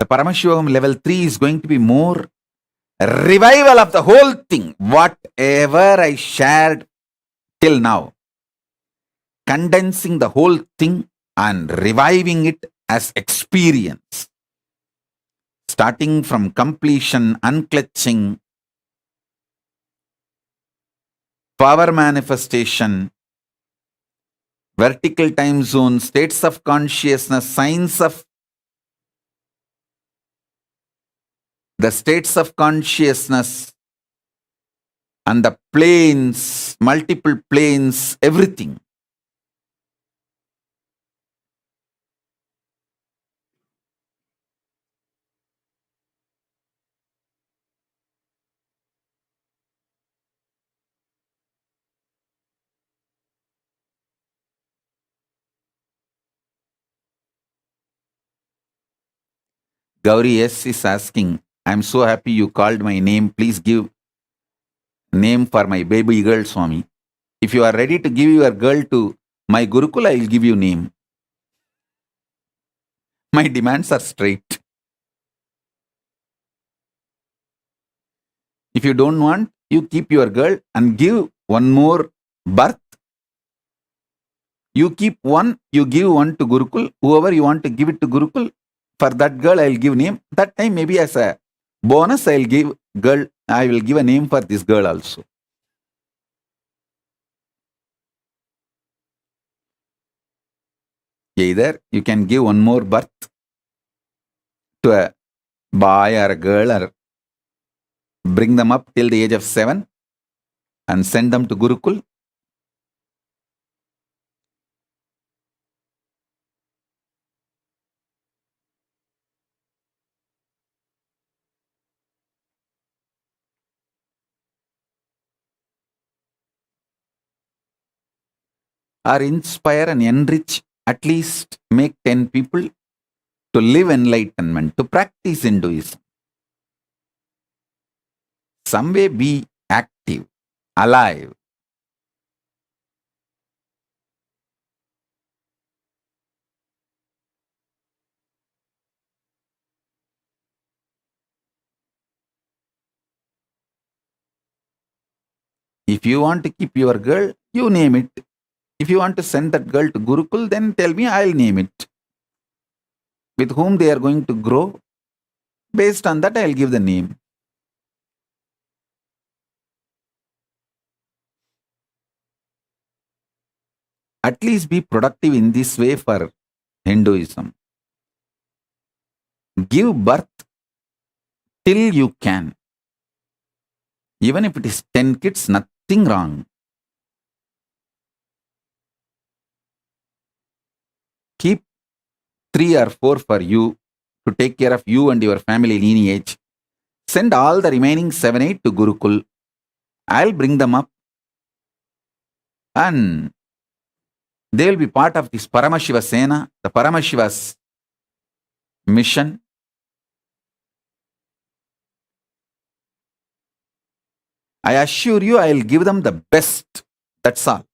The Paramashivoham level 3 is going to be more revival of the whole thing. Whatever I shared till now, condensing the whole thing and reviving it as experience. Starting from completion, unclutching, power manifestation, vertical time zone, states of consciousness, signs of the states of consciousness, and the planes, multiple planes, everything. Gauri S is asking, I'm so happy you called my name. Please give name for my baby girl, Swami. If you are ready to give your girl to my Gurukul, I will give you name. My demands are straight. If you don't want, you keep your girl and give one more birth. You keep one, you give one to Gurukul. Whoever you want to give it to Gurukul, for that girl I will give name. That time maybe as a bonus I will give a name for this girl also. Either you can give one more birth to a boy or a girl, or bring them up till the age of 7 and send them to Gurukul. Or inspire and enrich, at least make 10 people to live enlightenment, to practice Hinduism. Some way be active, alive. If you want to keep your girl, you name it. If you want to send that girl to Gurukul, then tell me, I'll name it. With whom they are going to grow, based on that, I'll give the name. At least be productive in this way for Hinduism. Give birth till you can. Even if it is 10 kids, nothing wrong. Keep 3 or 4 for you to take care of you and your family lineage. Send all the remaining 7, 8 to Gurukul. I'll bring them up and they will be part of this Paramashiva Sena, the Paramashiva's mission. I assure you, I'll give them the best. That's all.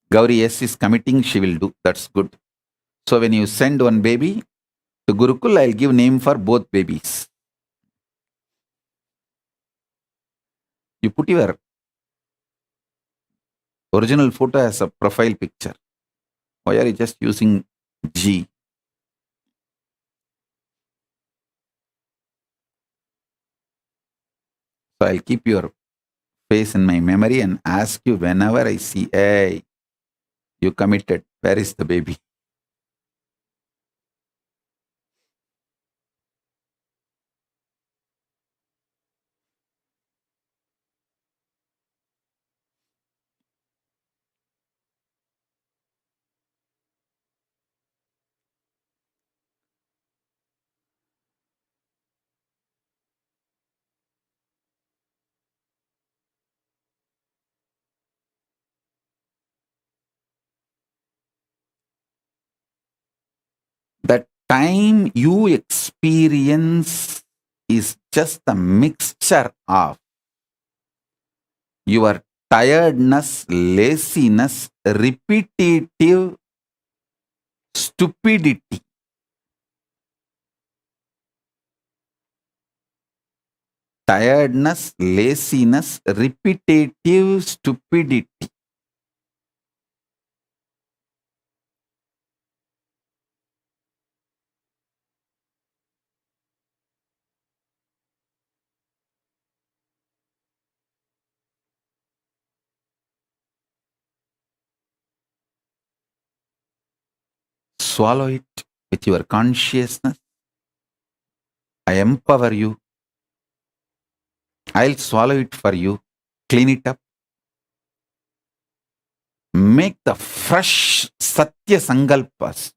Gauri S is committing, she will do. That's good. So when you send one baby to Gurukul, I'll give name for both babies. You put your original photo as a profile picture. Why are you just using G? So I'll keep your face in my memory and ask you whenever I see, hey, you committed. Where is the baby? time you experience is just a mixture of your tiredness, laziness, repetitive stupidity. Tiredness, laziness, repetitive stupidity. Swallow it with your consciousness. I empower you. I'll swallow it for you. Clean it up. Make the fresh Satya Sankalpas.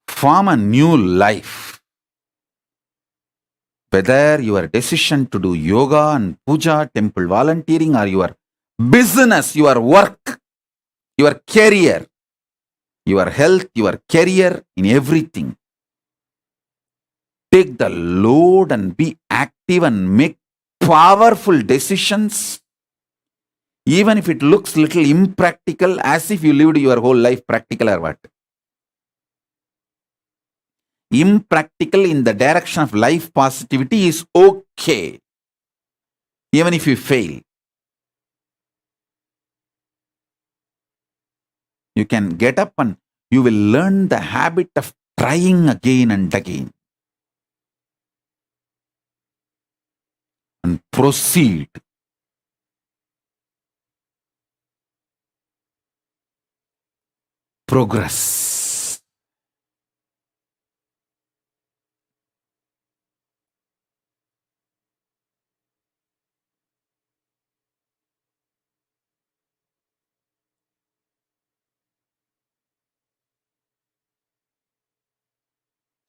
Form a new life. Whether your decision to do yoga and puja, temple volunteering, or your business, your work, your career, your health, your career, in everything. Take the load and be active and make powerful decisions. Even if it looks little impractical, as if you lived your whole life practical or what. Impractical in the direction of life positivity is okay. Even if you fail. You can get up and you will learn the habit of trying again and again. And proceed. Progress.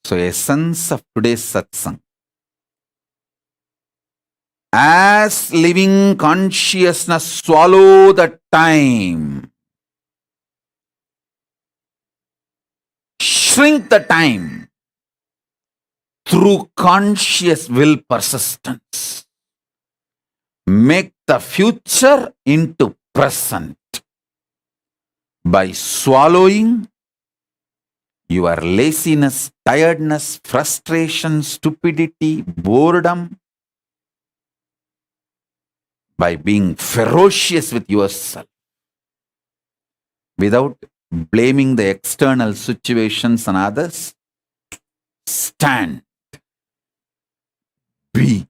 So, essence of today's satsang. As living consciousness, swallow the time. Shrink the time through conscious will persistence. Make the future into present by swallowing your laziness, tiredness, frustration, stupidity, boredom, by being ferocious with yourself without blaming the external situations and others. Stand. Be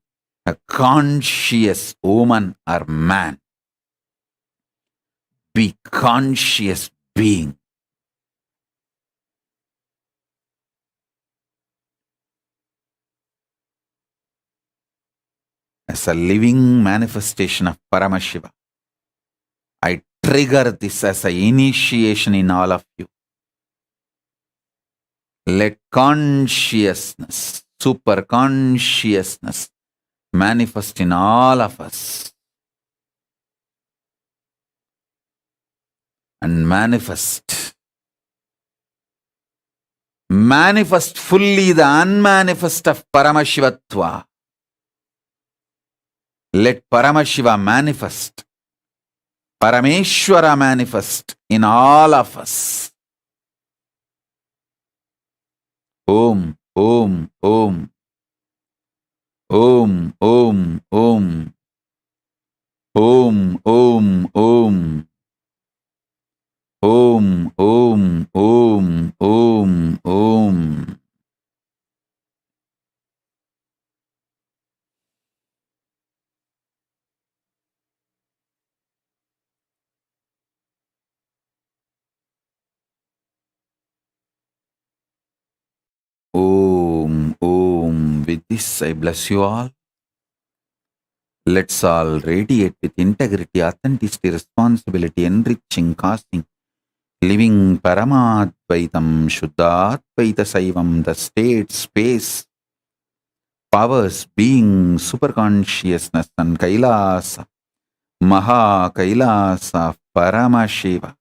a conscious woman or man. Be conscious being. As a living manifestation of Paramashiva, I trigger this as an initiation in all of you. Let consciousness, super consciousness, manifest in all of us. And manifest fully the unmanifest of Paramashivatva. Let Paramashiva manifest, Parameshwara manifest in all of us. Om, Om, Om. Om, Om, Om. Om, Om, Om. Om, Om, Om, Om, Om. Om, Om. With this, I bless you all. Let's all radiate with integrity, authenticity, responsibility, enriching, causing, living Paramadvaitam, Shuddhadvaita Saivam, the state, space, powers, being, superconsciousness, and Kailasa, Maha Kailasa, Paramashiva.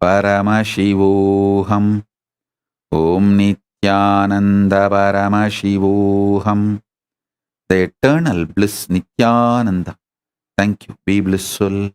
Paramashivoham. Om Nithyananda Paramashivoham. The eternal bliss Nithyananda. Thank you. Be blissful.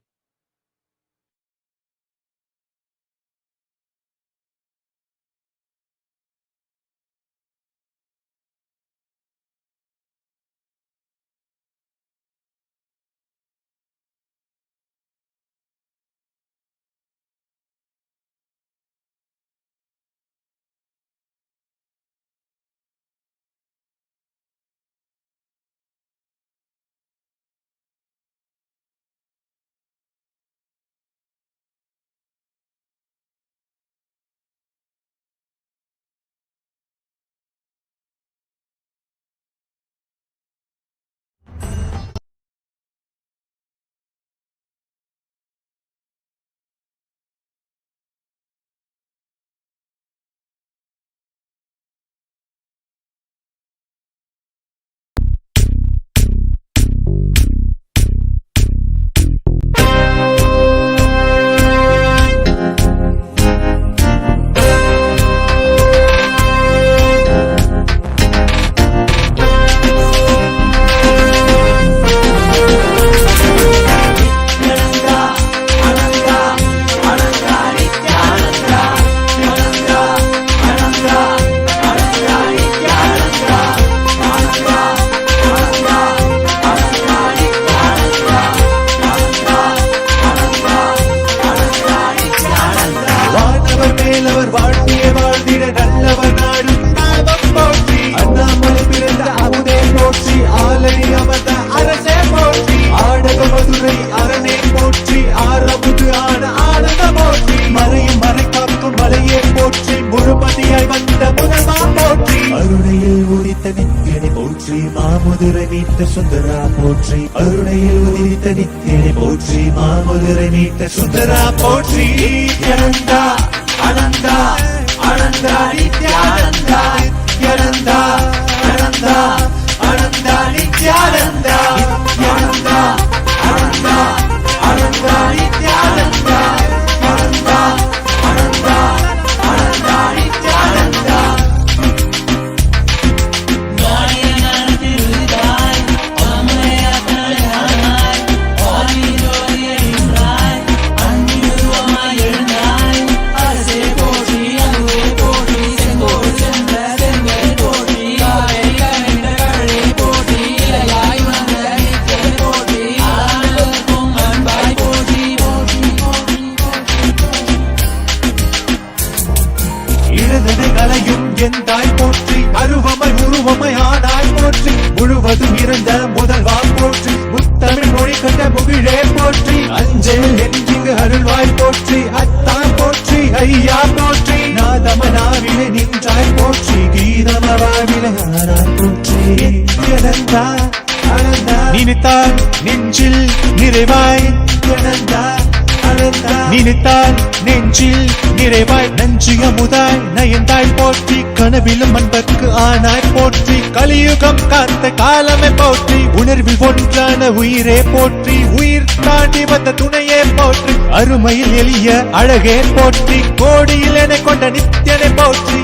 Sundara போற்றி அருணையில் உதித்த நித்தியனை போற்றி மாமதுரை மீட்ட சுந்தரா போற்றி நித்யானந்தா அனந்தா அனந்தா நித்யானந்தா நித்யானந்தா அனந்தா அனந்தா நித்யானந்தா நித்யானந்தா அனந்தா அனந்தா நித்யானந்தா அனந்தா அனந்தா அனந்தா நித்யானந்தா எந்தாய் போற்றி அருவமை உருவமை ஆனாய் போற்றி முழுவதும் இருந்த முதல்வா போற்றி முத்தமிழ் மொழி கண்ட முகிழே போற்றி அஞ்சல் என்றிங்கு அருள்வாய் போற்றி அத்தான் போற்றி ஐயா போற்றி நாதமனாவிலே நின்றாய் போற்றி கீதமவாவிலே ஆனாய் போற்றி நித்யானந்தா அனந்தா நினைத்தால் நெஞ்சில் நிறைவாய் நித்யானந்தா நினைத்தால் நெஞ்சில் நிறைவாய் நஞ்சு அமுதாய் நயந்தாய் போற்றி கனவிலும் அன்பர்க்கு ஆனாய் போற்றி கலியுகம் காத்த காலமே போற்றி உணர்வில் ஒன்றான உயிரே போற்றி உயிர் தாண்டி வந்த துணையே போற்றி அருமையில் எளிய அழகே போற்றி கோடியில் என கொண்ட நித்தியனை போற்றி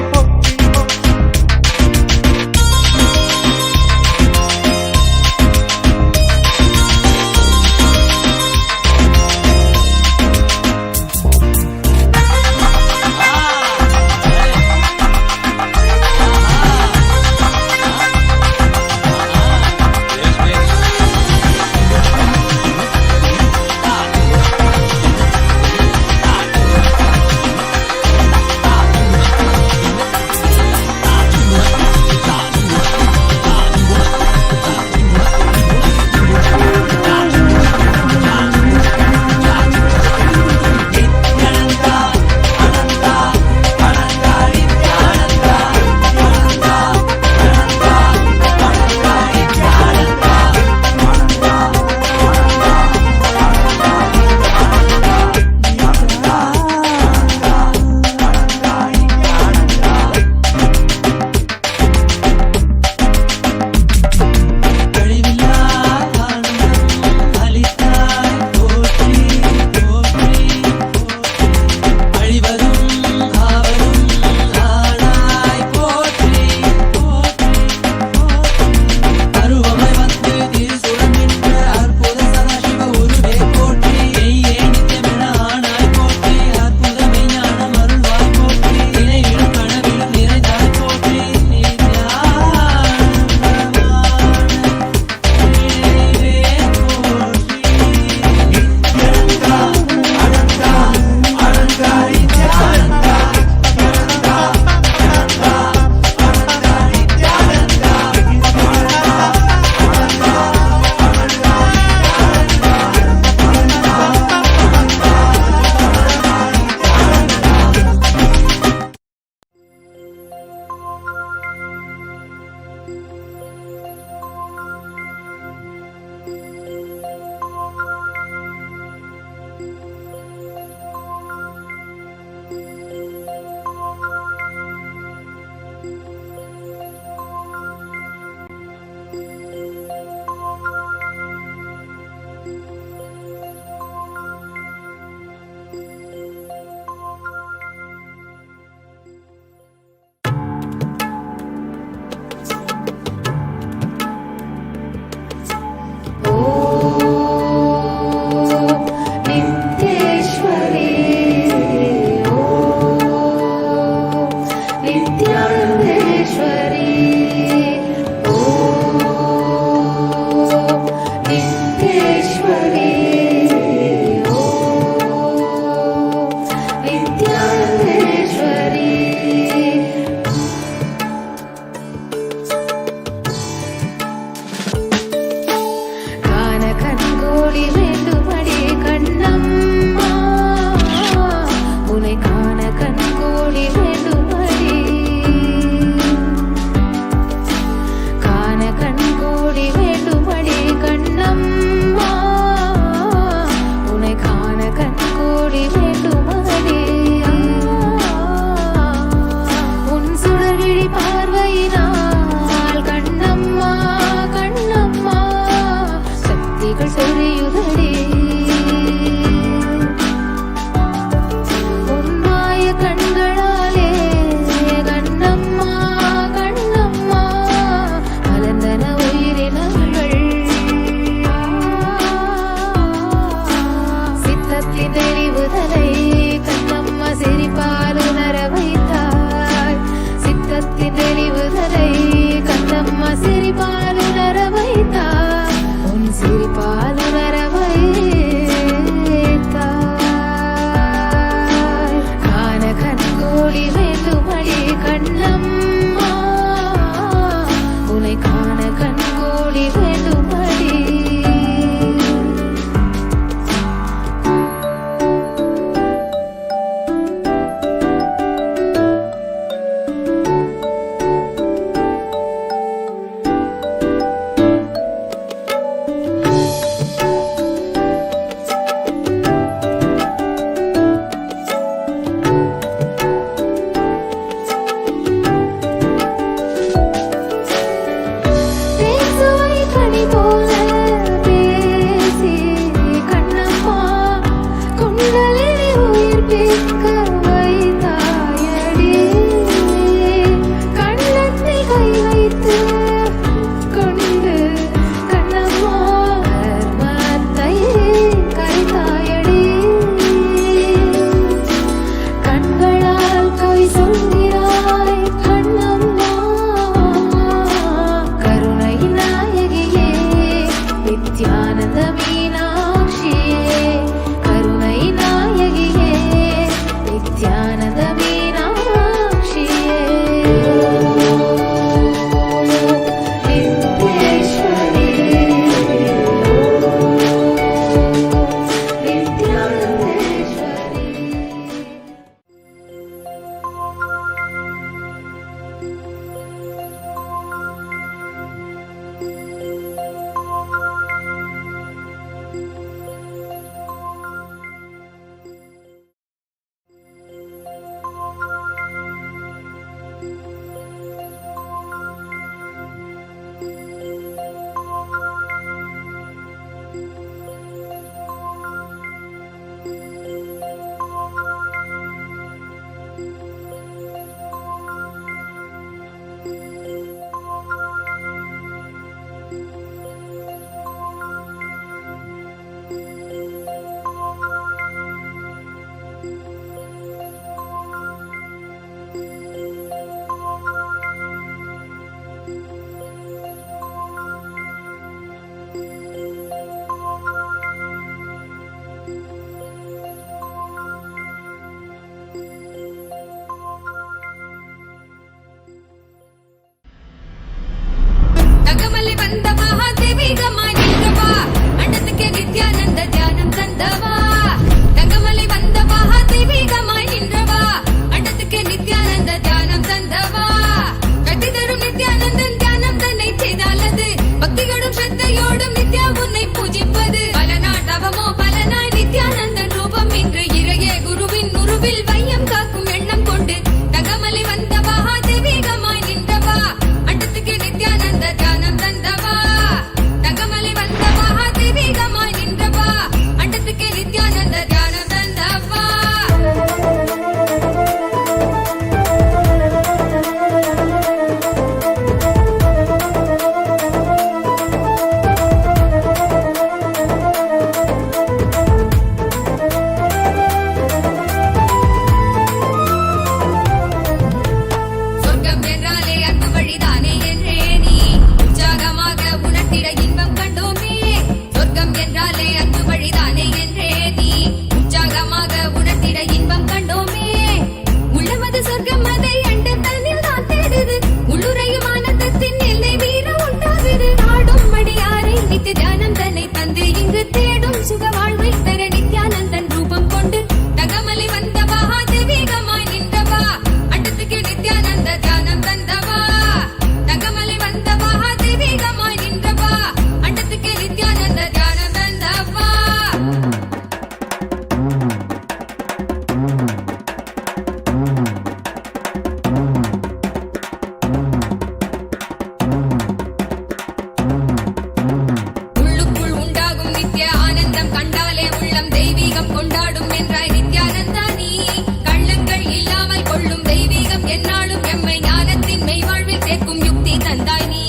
சேர்க்கும் யுக்தி தந்தாய் நீ.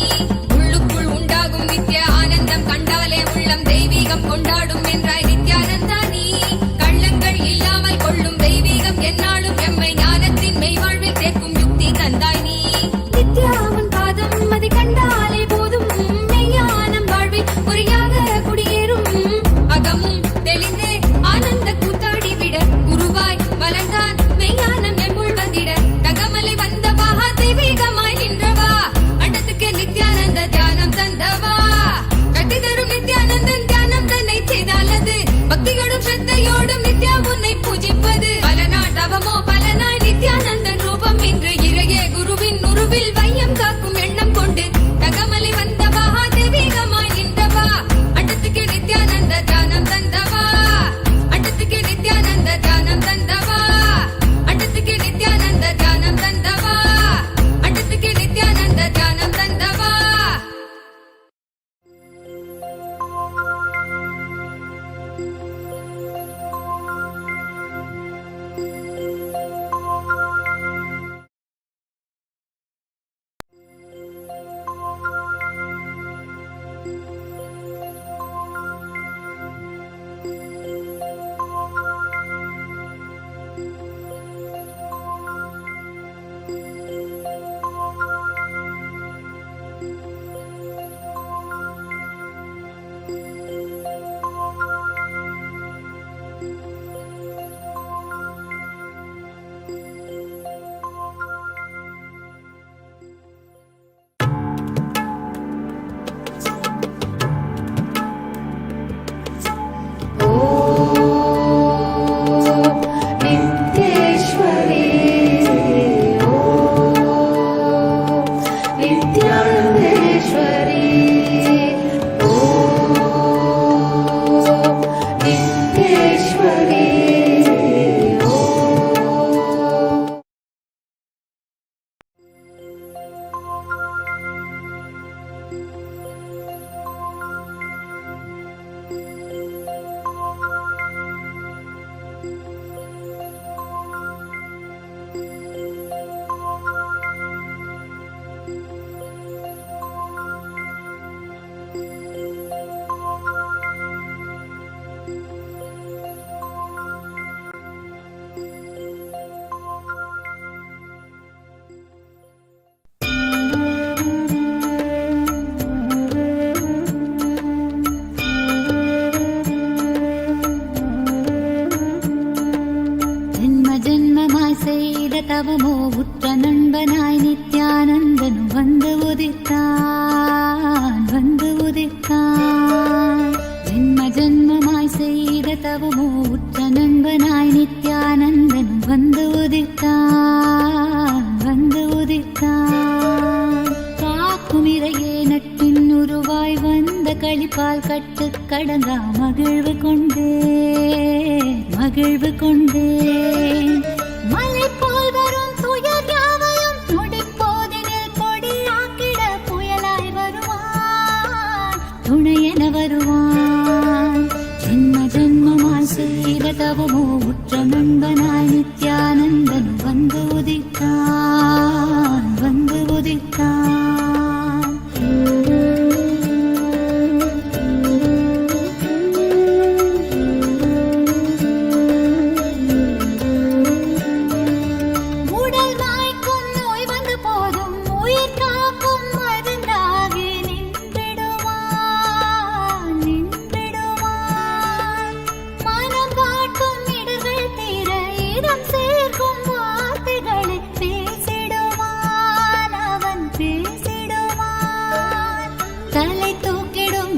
உள்ளுக்குள் உண்டாகும் நித்ய ஆனந்தம் கண்டாலே உள்ளம் தெய்வீகம் கொண்டாடும் என்றாய் நித்யானந்தா நீ. கள்ளங்கள் இல்லாமல் கொள்ளும் தெய்வீகம் என்னாலும் எம்மை ஞானத்தின் மெய்வாழ்வில் சேர்க்கும் யுக்தி தந்தாய் நீ. நித்யாவின் பாதம் அதை கண்டாலே போதும் மெய்ஞானம் வாழ்வில் பொறியாக குடியேறும். அகமும் தெளிந்தே ஆனந்த கூத்தாடிவிட குருவாய் வளர்ந்தான் மெய்ஞானம் எம்முள் வந்திட. தகமலை வந்தவா தெய்வீகமாய் நின்றவா அண்டத்துக்கு நித்யானந்த தியானம் தந்தவா. கட்டி தரும் நித்யானந்தன் தியானம் தன்னை செய்தாலது பக்தியோடும் ஸ்ரத்தையோடும் நித்யா உன்னை பூஜிப்பது. பல நாள் தவமோ பல நாள் நித்யானந்தன் ரூபம் இன்று இறையே குருவின் உருவில் வையம் காக்கும் எண்ணம் கொண்டு தகமலை வந்தவா தெய்வீகமாய் நின்றவா அண்டத்துக்கு நித்யானந்த தியானம் தந்தவா. அண்டத்துக்கு நித்யானந்த தியானம் தந்தவா. அண்டத்துக்கு நித்யானந்த தியானம் தந்தவா. அண்டத்துக்கு நித்யானந்த தியானம் தந்தவா. தவமோ உற்ற நண்பனாய் நித்யானந்தனும் வந்து உதித்தான் வந்து உதித்தான். ஜென்ம ஜென்மமாய் செய்த தவமோ உற்ற நண்பனாய் நித்யானந்தனும் வந்து உதித்தான் வந்து உதித்தான். காக்கும் இறையே நட்டின் உருவாய் வந்த களிப்பால் கட்டு கடங்கா மகிழ்வு கொண்டே மகிழ்வு கொண்டே. மலை போல் வரும் துயர் யாவையும் நொடிப்போதினில் கொடியாக்கிட புயலாய் வருவான் துணையென வருவான். ஜென்ம ஜென்மமாய் செய்த தவமோ உற்ற நண்பனாய் நித்யானந்தன் வந்து உதித்தான் வந்து உதித்தான்.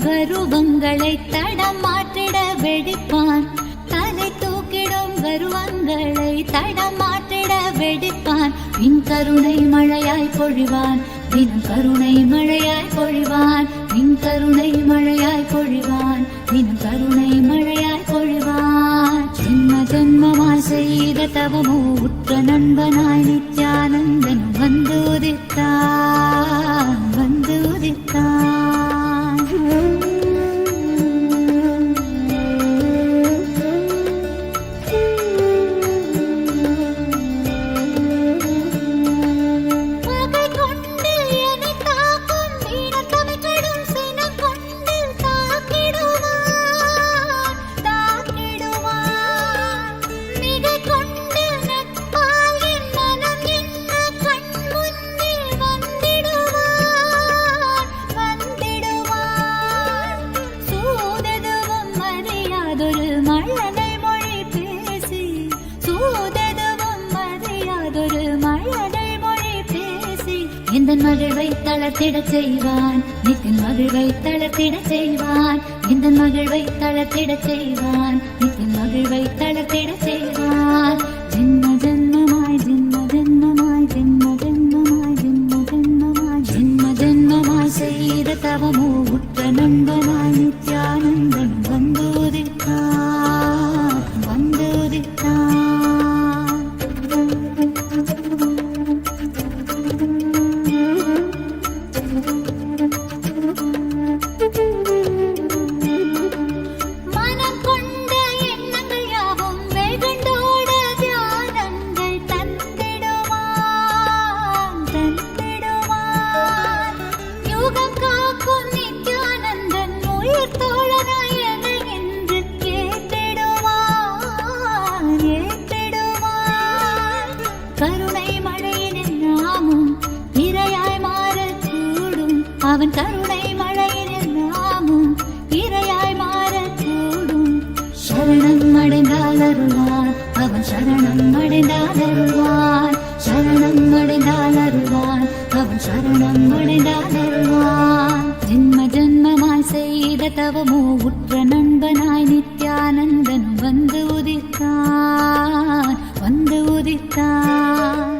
கருவங்களை தடம் மாற்றிட வெடிப்பான். தலை தூக்கிடும் கருவங்களை தடம் மாற்றிட வெடிப்பான். பின் கருணை மழையாய் பொழிவான் தினம் கருணை மழையாய் பொழிவான். பின் கருணை மழையாய் பொழிவான் தினம் கருணை மழையாய் பொழிவான். ஜென்ம ஜென்மமாய் செய்த தவமோ உற்ற நண்பனாய் நித்யானந்தன் வந்து உதித்தான் வந்து உதித்தான். மகை கொண்டு மகிழ்வை தளர்த்திடச் செய்வான். நித்தின் மகிழ்வை தளர்த்திடச் செய்வான். இந்த மகிழ்வை தளர்த்திடச் செய்வான். நித்தின் மகிழ்வை தளர்த்திடச் செய்வான். ஜென்ம ஜென்மமாய் ஜென்ம ஜென்மமாய் ஜென்ம ஜென்மமாய் ஜென்ம ஜென்மமாய் ஜென்ம ஜென்மமாய் செய்த தவமோ உற்ற நண்பனாய் நித்யானந்தன் வந்துதித்தான் வந்துதித்தான். மனம் கொண்ட எண்ணங்கள் யாவும் வெகுண்டோட தியானங்கள் தந்திடுவான் தந்திடுவான். யுகம் காக்கும் நித்யானந்தன் உயிர் தோழனாய் என்னை என்று ஏற்றிடுவான் ஏற்றிடுவான். கருணை மழையினில் நாமும் இரையாய் மாறக்கூடும். அவன் கருணை மழையினில் நாமும் இரையாய் மாறக்கூடும். சரணம் அடைந்தால் அருள்வான். அவன் சரணம் அடைந்தால் அருள்வான். சரணம் அடைந்தால் அருள்வான். அவன் சரணம் அடைந்தால் அருள்வான். ஜென்ம ஜென்மமாய் செய்த தவமோ உற்ற நண்பனாய் நித்யானந்தனும் வந்து உதித்தான் வந்து உதித்தான்.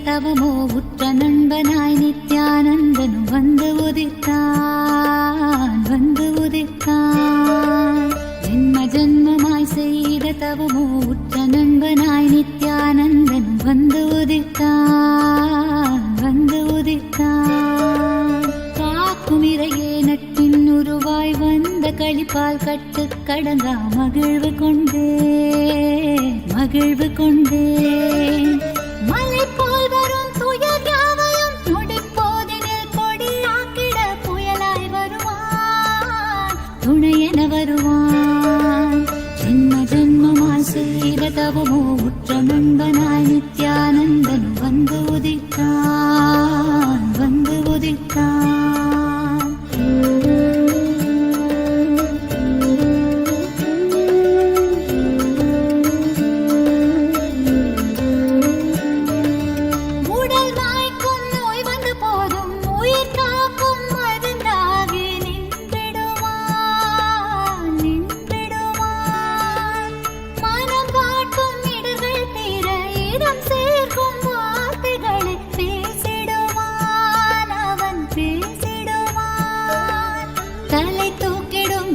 தவமோ உற்ற நண்பனாய் நித்யானந்தனும் வந்து உதித்தான் வந்து உதித்தான். ஜென்ம ஜென்மமாய் செய்த தவமோ உற்ற நண்பனாய் நித்யானந்தனும் வந்து உதித்தான் வந்து உதித்தான். காக்கும் இறையே நட்பின் உருவாய் வந்த களிப்பால் கட்டு கடங்கா மகிழ்வு கொண்டே மகிழ்வு கொண்டே. மலை போல் வரும் துயர் யாவையும் நொடிப்போதினில் பொடியாக்கிட புயலாய் வருவான் துணையென வருவான். ஜென்ம ஜென்மமாய் செய்த தவமோ உற்ற நண்பனாய் நித்யானந்தன் வந்து உதித்தான் வந்து உதித்தான்.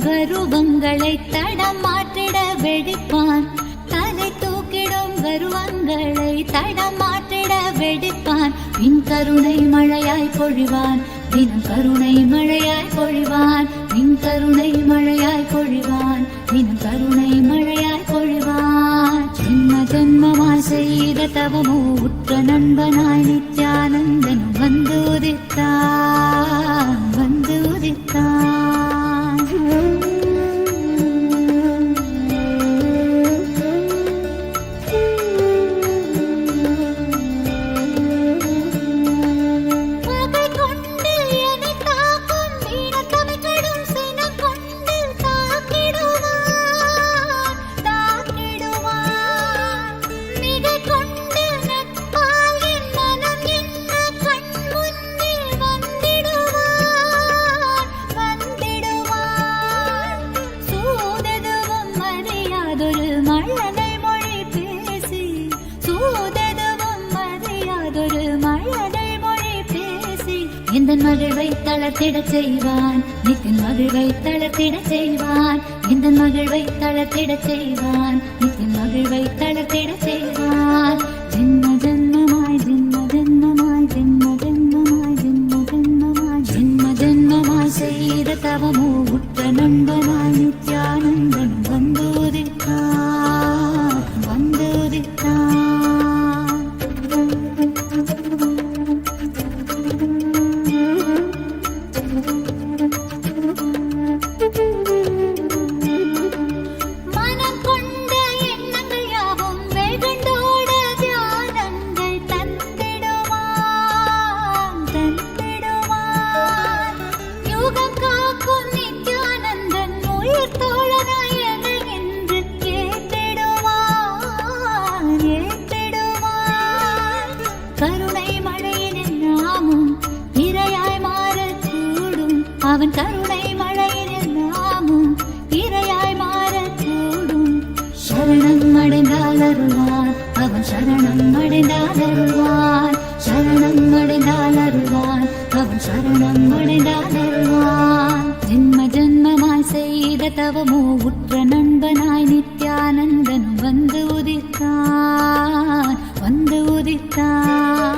கருவங்களை தடம் மாற்றிட வெடிப்பான். தலை தூக்கிடும் கருவங்களை தடம் மாற்றிட வெடிப்பான். பின் கருணை மழையாய் பொழிவான் தினம் கருணை மழையாய் பொழிவான். பின் கருணை மழையாய் பொழிவான் தினம் கருணை மழையாய் பொழிவான். ஜென்ம ஜென்மமாய் செய்த தவமோ உற்ற நண்பனாய் நித்யானந்தன் வந்து உதித்தான் வந்து உதித்தான். மனம் தளர்த்திடச் செய்வான், நித்தின் மகிழ்வை தளர்த்திடச் செய்வான், இந்த மகிழ்வை தளர்த்திடச் செய்வான், நித்தின் மகிழ்வை தளர்த்திடச் செய்வான். ஜென்ம ஜென்மமாய் ஜென்ம ஜென்மமாய் ஜென்ம ஜென்மமாய் ஜென்ம ஜென்மமாய் ஜென்ம ஜென்மமாய் செய்த தவமோ உற்ற நண்பனாய் நித்யானந்தன் வந்து உதித்தான், வந்து உதித்தான். அவன் கருணை மழையில் நாமும் இரையாய் மாறக்கூடும். சரணம் அடைந்தால் அருள்வான், அவன் சரணம் அடைந்தால் அருள்வான், சரணம் அடைந்தால் அருள்வான், அவன் சரணம் அடைந்தால் அருள்வான். ஜென்ம ஜென்மமாய் செய்த தவமோ உற்ற நண்பனாய் நித்யானந்தனும் வந்து உதித்தான், வந்து உதித்தான்.